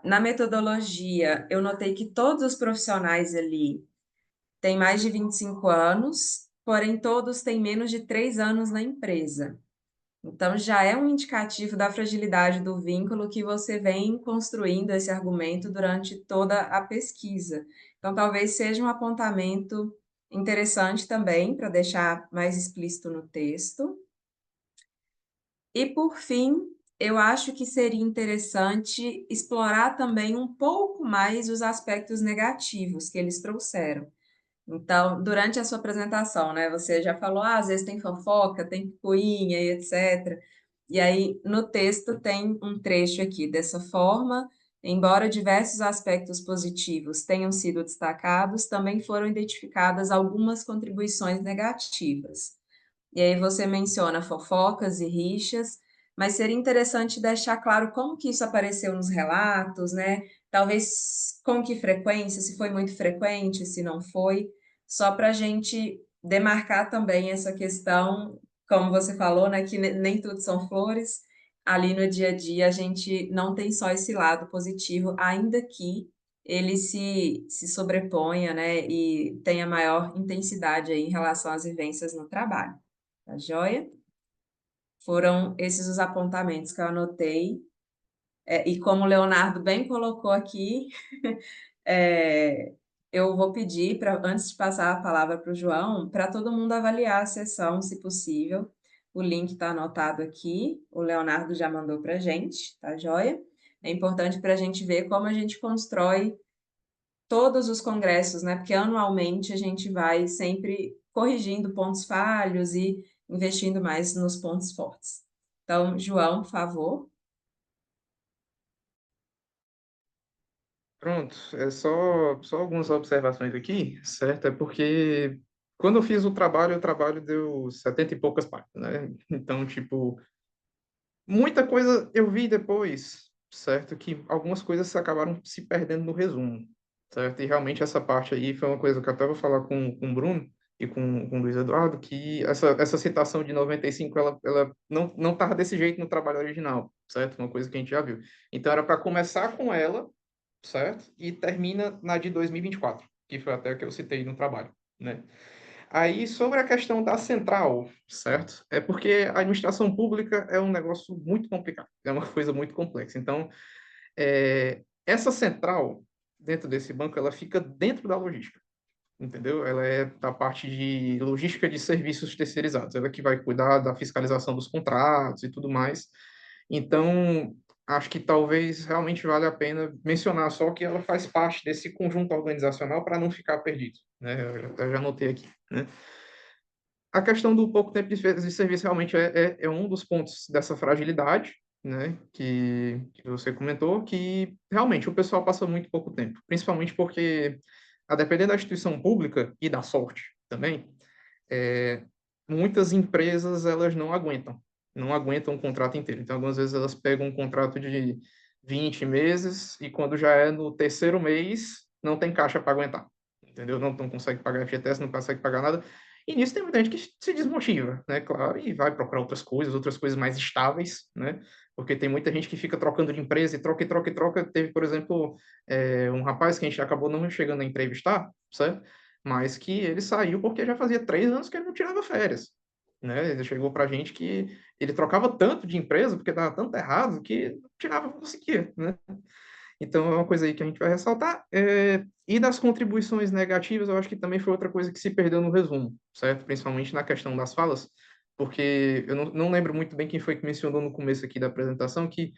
Na metodologia, eu notei que todos os profissionais ali têm mais de 25 anos, porém todos têm menos de 3 anos na empresa. Então, já é um indicativo da fragilidade do vínculo que você vem construindo esse argumento durante toda a pesquisa. Então, talvez seja um apontamento interessante também, para deixar mais explícito no texto. E, por fim, eu acho que seria interessante explorar também um pouco mais os aspectos negativos que eles trouxeram. Então, durante a sua apresentação, né, você já falou, às vezes tem fofoca, tem picuinha e etc. E aí, no texto, tem um trecho aqui, dessa forma, embora diversos aspectos positivos tenham sido destacados, também foram identificadas algumas contribuições negativas. E aí você menciona fofocas e rixas, mas seria interessante deixar claro como que isso apareceu nos relatos, né? Talvez com que frequência, se foi muito frequente, se não foi, só para a gente demarcar também essa questão, como você falou, né? Que nem tudo são flores. Ali no dia a dia a gente não tem só esse lado positivo, ainda que ele se sobreponha, né? E tenha maior intensidade aí em relação às vivências no trabalho. Tá joia? Foram esses os apontamentos que eu anotei. E como o Leonardo bem colocou aqui, é, eu vou pedir, antes de passar a palavra para o João, para todo mundo avaliar a sessão, se possível. O link está anotado aqui, o Leonardo já mandou para a gente, tá joia? É importante para a gente ver como a gente constrói todos os congressos, né? Porque anualmente a gente vai sempre corrigindo pontos falhos e investindo mais nos pontos fortes. Então, João, por favor. Pronto, é só algumas observações aqui, certo? É porque quando eu fiz o trabalho deu 70 e poucas páginas, né? Então, tipo, muita coisa eu vi depois, certo? Que algumas coisas acabaram se perdendo no resumo, certo? E realmente essa parte aí foi uma coisa que eu até vou falar com o Bruno e com o Luiz Eduardo, que essa citação de 95, ela não estava desse jeito no trabalho original, certo? Uma coisa que a gente já viu. Então era para começar com ela, certo? E termina na de 2024, que foi até a que eu citei no trabalho, né? Aí, sobre a questão da central, certo? É porque a administração pública é um negócio muito complicado, é uma coisa muito complexa. Então, essa central, dentro desse banco, ela fica dentro da logística, entendeu? Ela é da parte de logística de serviços terceirizados, ela que vai cuidar da fiscalização dos contratos e tudo mais. Então, acho que talvez realmente vale a pena mencionar só que ela faz parte desse conjunto organizacional para não ficar perdido, né? Eu já anotei aqui, né? A questão do pouco tempo de serviço realmente é um dos pontos dessa fragilidade, né, que você comentou, que realmente o pessoal passa muito pouco tempo, principalmente porque, a depender da instituição pública e da sorte também, é, muitas empresas elas não aguentam um contrato inteiro. Então, algumas vezes elas pegam um contrato de 20 meses e quando já é no terceiro mês, não tem caixa para aguentar, entendeu? Não consegue pagar FGTS, não consegue pagar nada. E nisso tem muita gente que se desmotiva, né? Claro, e vai procurar outras coisas mais estáveis, né? Porque tem muita gente que fica trocando de empresa e troca e troca e troca. Teve, por exemplo, um rapaz que a gente acabou não chegando a entrevistar, certo? Mas que ele saiu porque já fazia 3 anos que ele não tirava férias, né? Ele chegou para a gente que ele trocava tanto de empresa, porque dava tanto errado, que não tirava, não conseguia, né? Então, é uma coisa aí que a gente vai ressaltar. E das contribuições negativas, eu acho que também foi outra coisa que se perdeu no resumo, certo? Principalmente na questão das falas, porque eu não lembro muito bem quem foi que mencionou no começo aqui da apresentação que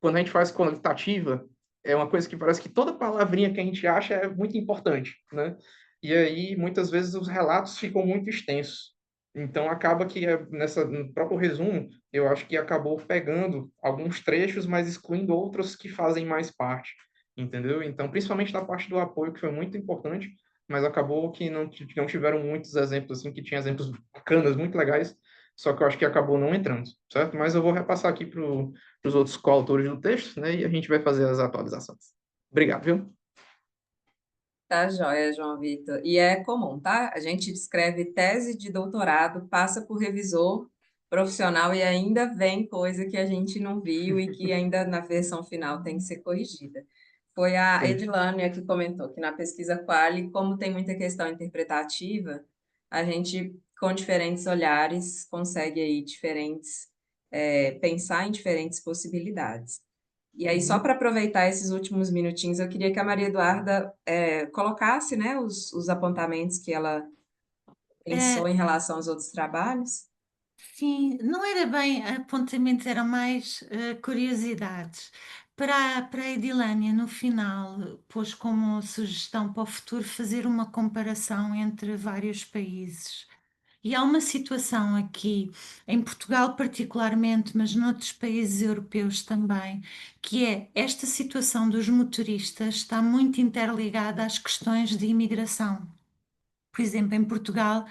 quando a gente faz qualitativa, é uma coisa que parece que toda palavrinha que a gente acha é muito importante, né? E aí, muitas vezes, os relatos ficam muito extensos, Então, acaba que no próprio resumo, eu acho que acabou pegando alguns trechos, mas excluindo outros que fazem mais parte, entendeu? Então, principalmente da parte do apoio, que foi muito importante, mas acabou que não tiveram muitos exemplos, assim, que tinha exemplos bacanas, muito legais, só que eu acho que acabou não entrando, certo? Mas eu vou repassar aqui para os outros coautores do texto, né? E a gente vai fazer as atualizações. Obrigado, viu? Tá joia, João Vitor. E é comum, tá? A gente escreve tese de doutorado, passa por revisor profissional e ainda vem coisa que a gente não viu e que ainda na versão final tem que ser corrigida. Foi a Sim. Edilânia que comentou que na pesquisa Quali, como tem muita questão interpretativa, a gente, com diferentes olhares, consegue aí pensar em diferentes possibilidades. E aí, só Uhum. para aproveitar esses últimos minutinhos, eu queria que a Maria Eduarda colocasse, né, os apontamentos que ela pensou Eh, em relação aos outros trabalhos. Sim, não era bem apontamentos, eram mais curiosidades. Para a Edilânia, no final, pôs como sugestão para o futuro fazer uma comparação entre vários países. E há uma situação aqui, em Portugal particularmente, mas noutros países europeus também, que é esta situação dos motoristas está muito interligada às questões de imigração. Por exemplo, em Portugal,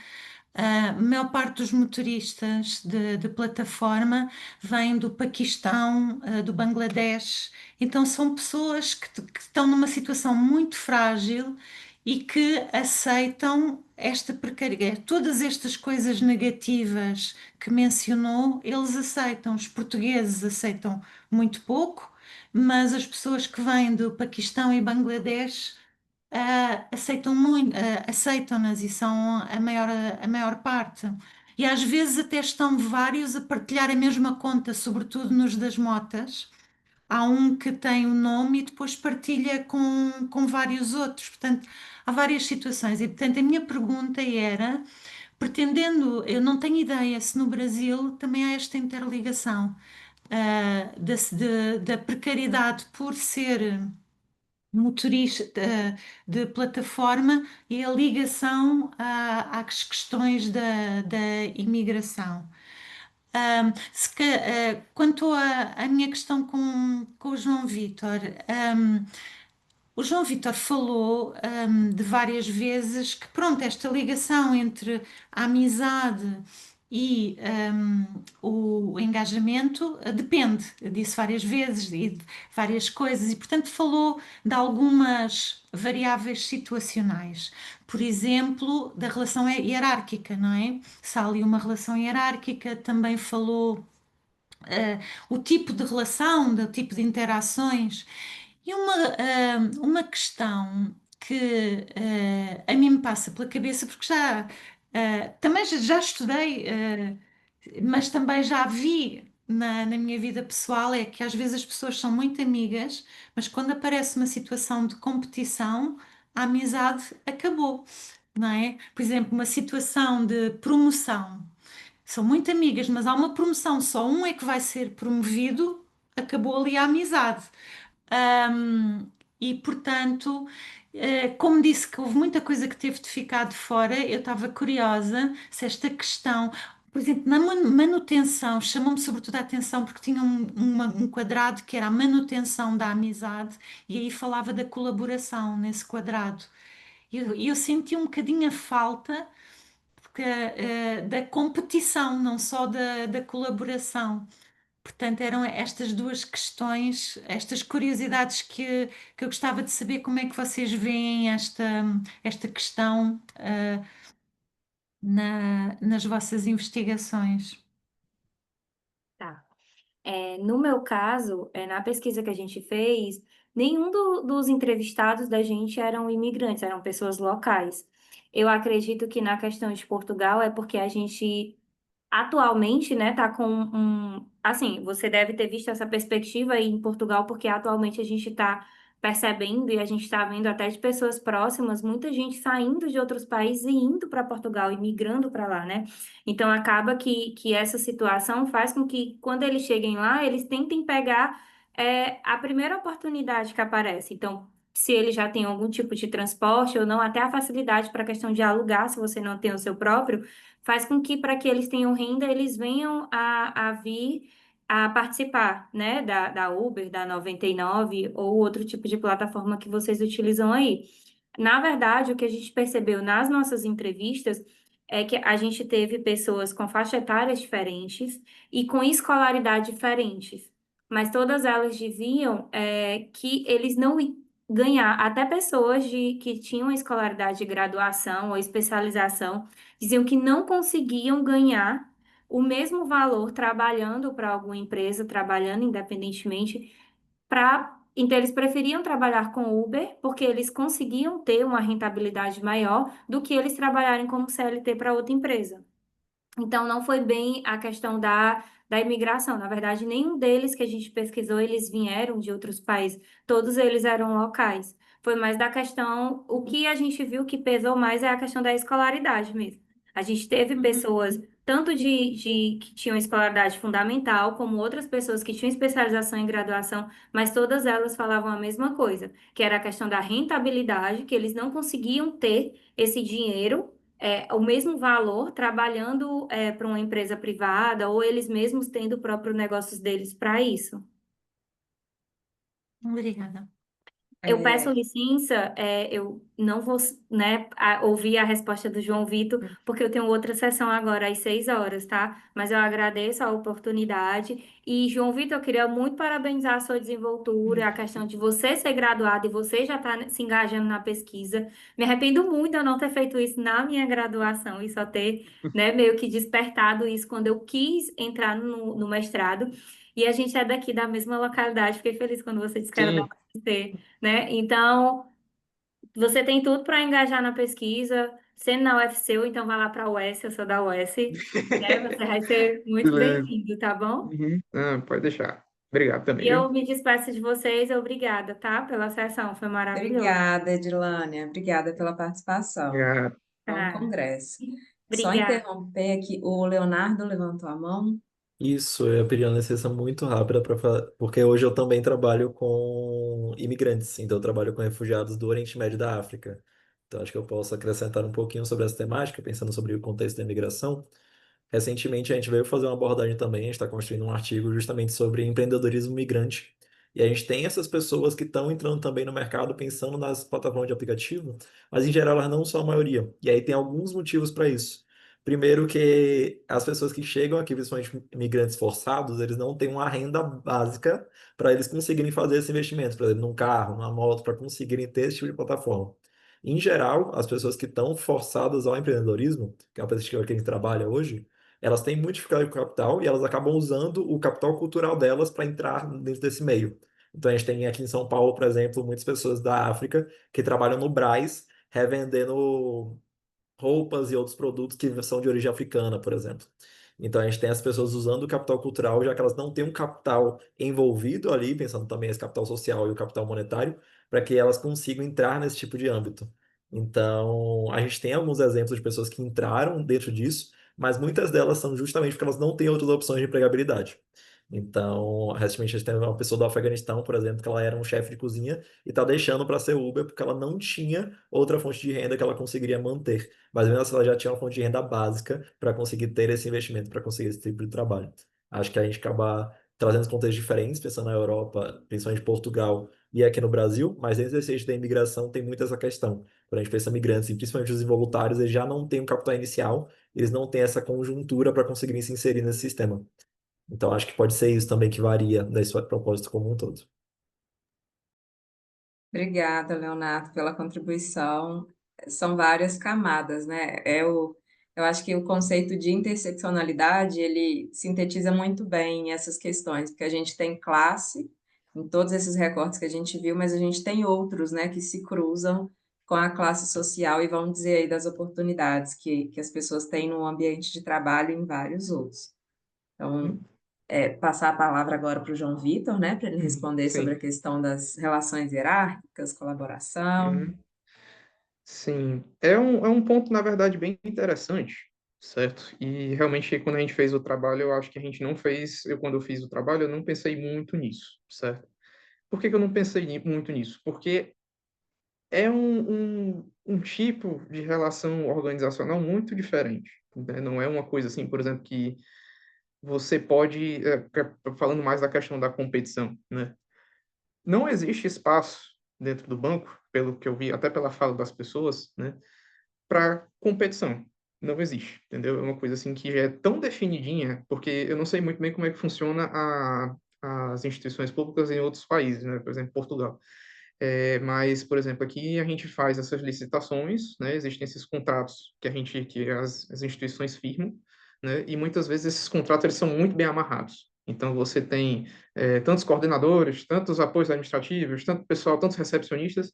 a maior parte dos motoristas de plataforma vêm do Paquistão, do Bangladesh, então são pessoas que estão numa situação muito frágil e que aceitam esta precariedade. Todas estas coisas negativas que mencionou, eles aceitam. Os portugueses aceitam muito pouco, mas as pessoas que vêm do Paquistão e Bangladesh aceitam muito, aceitam-nas e são a maior parte. E às vezes até estão vários a partilhar a mesma conta, sobretudo nos das motas. Há um que tem o nome e depois partilha com vários outros. Portanto, há várias situações. E, portanto, a minha pergunta era, pretendendo, eu não tenho ideia se no Brasil também há esta interligação, da precariedade por ser motorista de plataforma e a ligação às questões da imigração. Quanto à minha questão com o João Vítor, o João Vítor falou, de várias vezes que, pronto, esta ligação entre a amizade e o engajamento depende, disse várias vezes, e de várias coisas, e portanto falou de algumas variáveis situacionais. Por exemplo, da relação hierárquica, não é? Se há ali uma relação hierárquica, também falou o tipo de relação, do tipo de interações. E uma questão que a mim me passa pela cabeça, porque também já estudei, mas também já vi na minha vida pessoal, é que às vezes as pessoas são muito amigas, mas quando aparece uma situação de competição, a amizade acabou, não é? Por exemplo, uma situação de promoção. São muito amigas, mas há uma promoção, só um é que vai ser promovido, acabou ali a amizade. Um, e portanto, como disse que houve muita coisa que teve de ficar de fora, eu estava curiosa se esta questão, por exemplo, na manutenção, chamou-me sobretudo a atenção porque tinha um quadrado que era a manutenção da amizade e aí falava da colaboração nesse quadrado. E eu senti um bocadinho a falta da competição, não só da colaboração. Portanto, eram estas duas questões, estas curiosidades que eu gostava de saber como é que vocês veem esta questão, nas vossas investigações. Tá. No meu caso, na pesquisa que a gente fez, nenhum dos entrevistados da gente eram imigrantes, eram pessoas locais. Eu acredito que na questão de Portugal é porque a gente atualmente, né, tá com assim, você deve ter visto essa perspectiva aí em Portugal, porque atualmente a gente está percebendo e a gente está vendo até de pessoas próximas, muita gente saindo de outros países e indo para Portugal e migrando para lá, né? Então acaba que essa situação faz com que quando eles cheguem lá, eles tentem pegar a primeira oportunidade que aparece. Então, se ele já tem algum tipo de transporte ou não, até a facilidade para a questão de alugar, se você não tem o seu próprio, faz com que, para que eles tenham renda, eles venham a vir a participar, né, da Uber, da 99 ou outro tipo de plataforma que vocês utilizam aí. Na verdade, o que a gente percebeu nas nossas entrevistas é que a gente teve pessoas com faixa etárias diferentes e com escolaridade diferentes, mas todas elas diziam que eles não ganhar, até pessoas que tinham escolaridade de graduação ou especialização, diziam que não conseguiam ganhar o mesmo valor trabalhando para alguma empresa, trabalhando independentemente, então eles preferiam trabalhar com Uber porque eles conseguiam ter uma rentabilidade maior do que eles trabalharem como CLT para outra empresa. Então, não foi bem a questão da imigração. Na verdade, nenhum deles que a gente pesquisou, eles vieram de outros países. Todos eles eram locais. Foi mais da questão... O que a gente viu que pesou mais é a questão da escolaridade mesmo. A gente teve pessoas, tanto que tinham escolaridade fundamental, como outras pessoas que tinham especialização em graduação, mas todas elas falavam a mesma coisa, que era a questão da rentabilidade, que eles não conseguiam ter esse dinheiro o mesmo valor trabalhando para uma empresa privada ou eles mesmos tendo o próprio negócios deles para isso. Obrigada. Eu peço licença, eu não vou, né, ouvir a resposta do João Vitor, porque eu tenho outra sessão agora às 6 horas, tá? Mas eu agradeço a oportunidade. E, João Vitor, eu queria muito parabenizar a sua desenvoltura, a questão de você ser graduado e você já estar se engajando na pesquisa. Me arrependo muito de eu não ter feito isso na minha graduação e só ter, né, meio que despertado isso quando eu quis entrar no mestrado. E a gente é daqui da mesma localidade. Fiquei feliz quando você disse que era da Sim, UFC, né? Então, você tem tudo para engajar na pesquisa, sendo na UFC, ou então vai lá para a UES, eu sou da UES, né? Você vai ser muito beleza. bem-vindo, tá bom? Uhum. Ah, pode deixar. Obrigado E também, eu viu? me despeço de vocês, obrigada, tá? Pela sessão, foi maravilhoso. Obrigada, Edilânia. Obrigada pela participação. Obrigado. Bom Tá. congresso. Só Obrigada. interromper aqui, o Leonardo levantou a mão. Isso, eu ia pedir uma licença muito rápida porque hoje eu também trabalho com imigrantes, então eu trabalho com refugiados do Oriente Médio e da África. Então acho que eu posso acrescentar um pouquinho sobre essa temática, pensando sobre o contexto da imigração. Recentemente a gente veio fazer uma abordagem também, a gente está construindo um artigo justamente sobre empreendedorismo migrante. E a gente tem essas pessoas que estão entrando também no mercado pensando nas plataformas de aplicativo, mas em geral elas não são a maioria. E aí tem alguns motivos para isso. Primeiro que as pessoas que chegam aqui, principalmente imigrantes forçados, eles não têm uma renda básica para eles conseguirem fazer esse investimento, por exemplo, num carro, numa moto, para conseguirem ter esse tipo de plataforma. Em geral, as pessoas que estão forçadas ao empreendedorismo, que é uma perspectiva que a gente trabalha hoje, elas têm muito dificuldade com capital e elas acabam usando o capital cultural delas para entrar dentro desse meio. Então, a gente tem aqui em São Paulo, por exemplo, muitas pessoas da África que trabalham no Brás, revendendo roupas e outros produtos que são de origem africana, por exemplo. Então, a gente tem as pessoas usando o capital cultural, já que elas não têm um capital envolvido ali, pensando também esse capital social e o capital monetário, para que elas consigam entrar nesse tipo de âmbito. Então, a gente tem alguns exemplos de pessoas que entraram dentro disso, mas muitas delas são justamente porque elas não têm outras opções de empregabilidade. Então, recentemente a gente tem uma pessoa do Afeganistão, por exemplo, que ela era um chefe de cozinha e está deixando para ser Uber porque ela não tinha outra fonte de renda que ela conseguiria manter. Mas mesmo assim, ela já tinha uma fonte de renda básica para conseguir ter esse investimento, para conseguir esse tipo de trabalho. Acho que a gente acaba trazendo contextos diferentes, pensando na Europa, principalmente Portugal e aqui no Brasil, mas dentro desse eixo da imigração tem muito essa questão. Quando a gente pensa em migrantes, e principalmente os involuntários, eles já não têm um capital inicial, eles não têm essa conjuntura para conseguirem se inserir nesse sistema. Então, acho que pode ser isso também que varia desse propósito como um todo. Obrigada, Leonardo, pela contribuição. São várias camadas, né? Eu acho que o conceito de interseccionalidade, ele sintetiza muito bem essas questões, porque a gente tem classe, em todos esses recortes que a gente viu, mas a gente tem outros, né, que se cruzam com a classe social e vão dizer aí das oportunidades que as pessoas têm no ambiente de trabalho e em vários outros. Então, passar a palavra agora para o João Vitor, né, para ele responder sobre a Sim. questão das relações hierárquicas, colaboração. Uhum. Sim. É um ponto, na verdade, bem interessante, certo? E realmente, quando a gente fez o trabalho, eu acho que a gente não fez. Quando eu fiz o trabalho, eu não pensei muito nisso, certo? Por que que eu não pensei muito nisso? Porque é um tipo de relação organizacional muito diferente, né? Não é uma coisa assim, por exemplo, que você pode, falando mais da questão da competição, né? Não existe espaço dentro do banco, pelo que eu vi, até pela fala das pessoas, né, para competição. Não existe, entendeu? É uma coisa assim que já é tão definidinha, porque eu não sei muito bem como é que funciona as instituições públicas em outros países, né? Por exemplo, Portugal. Mas, por exemplo, aqui a gente faz essas licitações, né? Existem esses contratos que as instituições firmam, né? E muitas vezes esses contratos eles são muito bem amarrados. Então você tem tantos coordenadores, tantos apoios administrativos, tanto pessoal, tantos recepcionistas,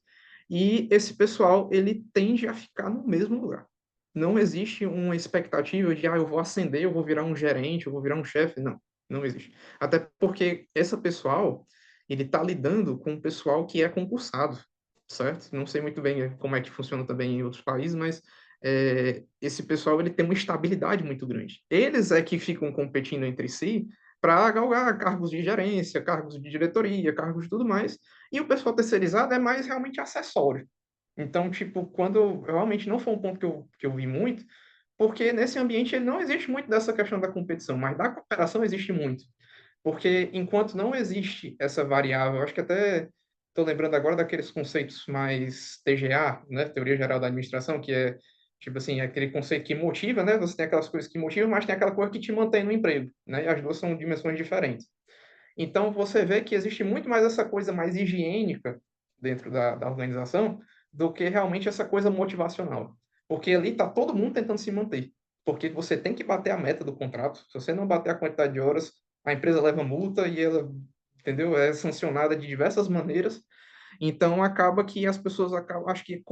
e esse pessoal ele tende a ficar no mesmo lugar. Não existe uma expectativa de, eu vou ascender, eu vou virar um gerente, eu vou virar um chefe. Não, não existe. Até porque esse pessoal ele está lidando com o pessoal que é concursado, certo? Não sei muito bem como é que funciona também em outros países, mas esse pessoal ele tem uma estabilidade muito grande. Eles é que ficam competindo entre si para galgar cargos de gerência, cargos de diretoria, cargos de tudo mais, e o pessoal terceirizado é mais realmente acessório. Então, tipo, quando realmente não foi um ponto que eu vi muito, porque nesse ambiente não existe muito dessa questão da competição, mas da cooperação existe muito. Porque enquanto não existe essa variável, acho que até estou lembrando agora daqueles conceitos mais TGA, né, Teoria Geral da Administração, que é tipo assim, aquele conceito que motiva, né? Você tem aquelas coisas que motivam, mas tem aquela coisa que te mantém no emprego, né? E as duas são dimensões diferentes. Então você vê que existe muito mais essa coisa mais higiênica dentro da organização do que realmente essa coisa motivacional. Porque ali está todo mundo tentando se manter. Porque você tem que bater a meta do contrato. Se você não bater a quantidade de horas, a empresa leva multa e ela, entendeu? É sancionada de diversas maneiras. Então acaba que as pessoas acabam, acho que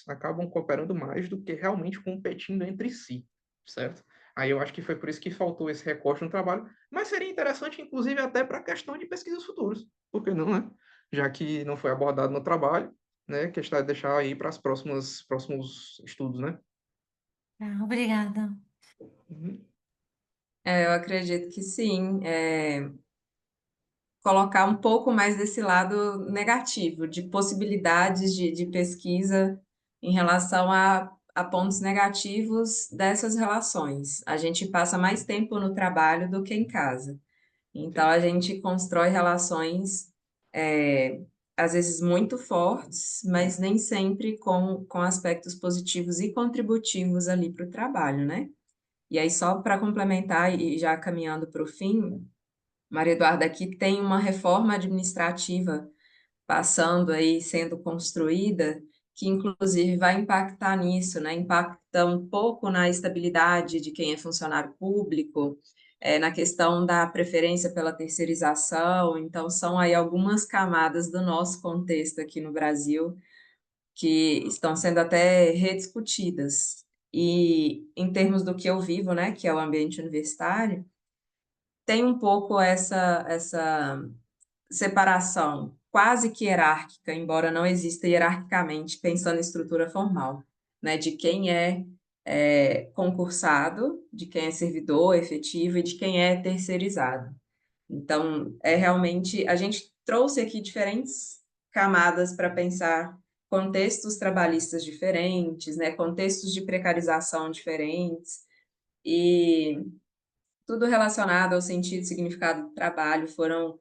acabam cooperando mais do que realmente competindo entre si, certo? Aí eu acho que foi por isso que faltou esse recorte no trabalho, mas seria interessante, inclusive, até para a questão de pesquisas futuras, por que não, né? Já que não foi abordado no trabalho, né? Que está de deixar aí para os próximos estudos, né? Obrigada. Uhum. Eu acredito que sim. Colocar um pouco mais desse lado negativo, de possibilidades de pesquisa em relação a pontos negativos dessas relações. A gente passa mais tempo no trabalho do que em casa. Então, Sim. a gente constrói relações, é, às vezes muito fortes, mas nem sempre com aspectos positivos e contributivos ali para o trabalho, né? E aí, só para complementar e já caminhando para o fim, Maria Eduarda, aqui tem uma reforma administrativa passando aí, sendo construída, que inclusive vai impactar nisso, né? Impacta um pouco na estabilidade de quem é funcionário público, na questão da preferência pela terceirização. Então, são aí algumas camadas do nosso contexto aqui no Brasil que estão sendo até rediscutidas. E em termos do que eu vivo, né, que é o ambiente universitário, tem um pouco essa separação quase que hierárquica, embora não exista hierarquicamente, pensando em estrutura formal, né, de quem é concursado, de quem é servidor efetivo e de quem é terceirizado. Então, é realmente, a gente trouxe aqui diferentes camadas para pensar contextos trabalhistas diferentes, né, contextos de precarização diferentes, e tudo relacionado ao sentido e significado do trabalho. Foram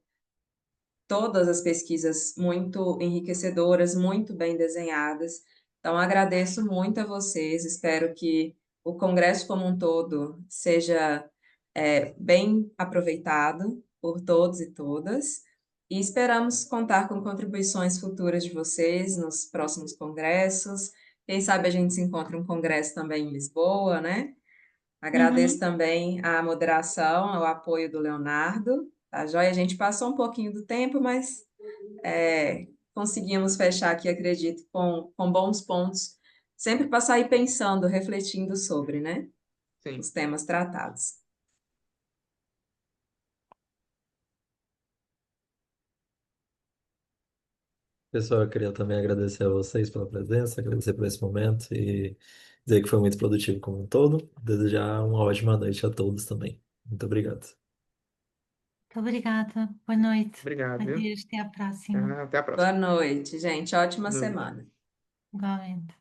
todas as pesquisas muito enriquecedoras, muito bem desenhadas. Então, agradeço muito a vocês, espero que o congresso como um todo seja bem aproveitado por todos e todas, e esperamos contar com contribuições futuras de vocês nos próximos congressos. Quem sabe a gente se encontra um congresso também em Lisboa, né? Agradeço Uhum. também a moderação, o apoio do Leonardo, tá joia? A gente passou um pouquinho do tempo, mas conseguimos fechar aqui, acredito, com bons pontos, sempre para sair pensando, refletindo sobre, né, os Sim. temas tratados. Pessoal, eu queria também agradecer a vocês pela presença, agradecer por esse momento e dizer que foi muito produtivo como um todo. Desejar uma ótima noite a todos também. Muito obrigado. Muito obrigada. Boa noite. Obrigado, viu? Adeus, até à próxima. Até a Boa próxima. noite, gente. Ótima Boa noite. semana. Igualmente.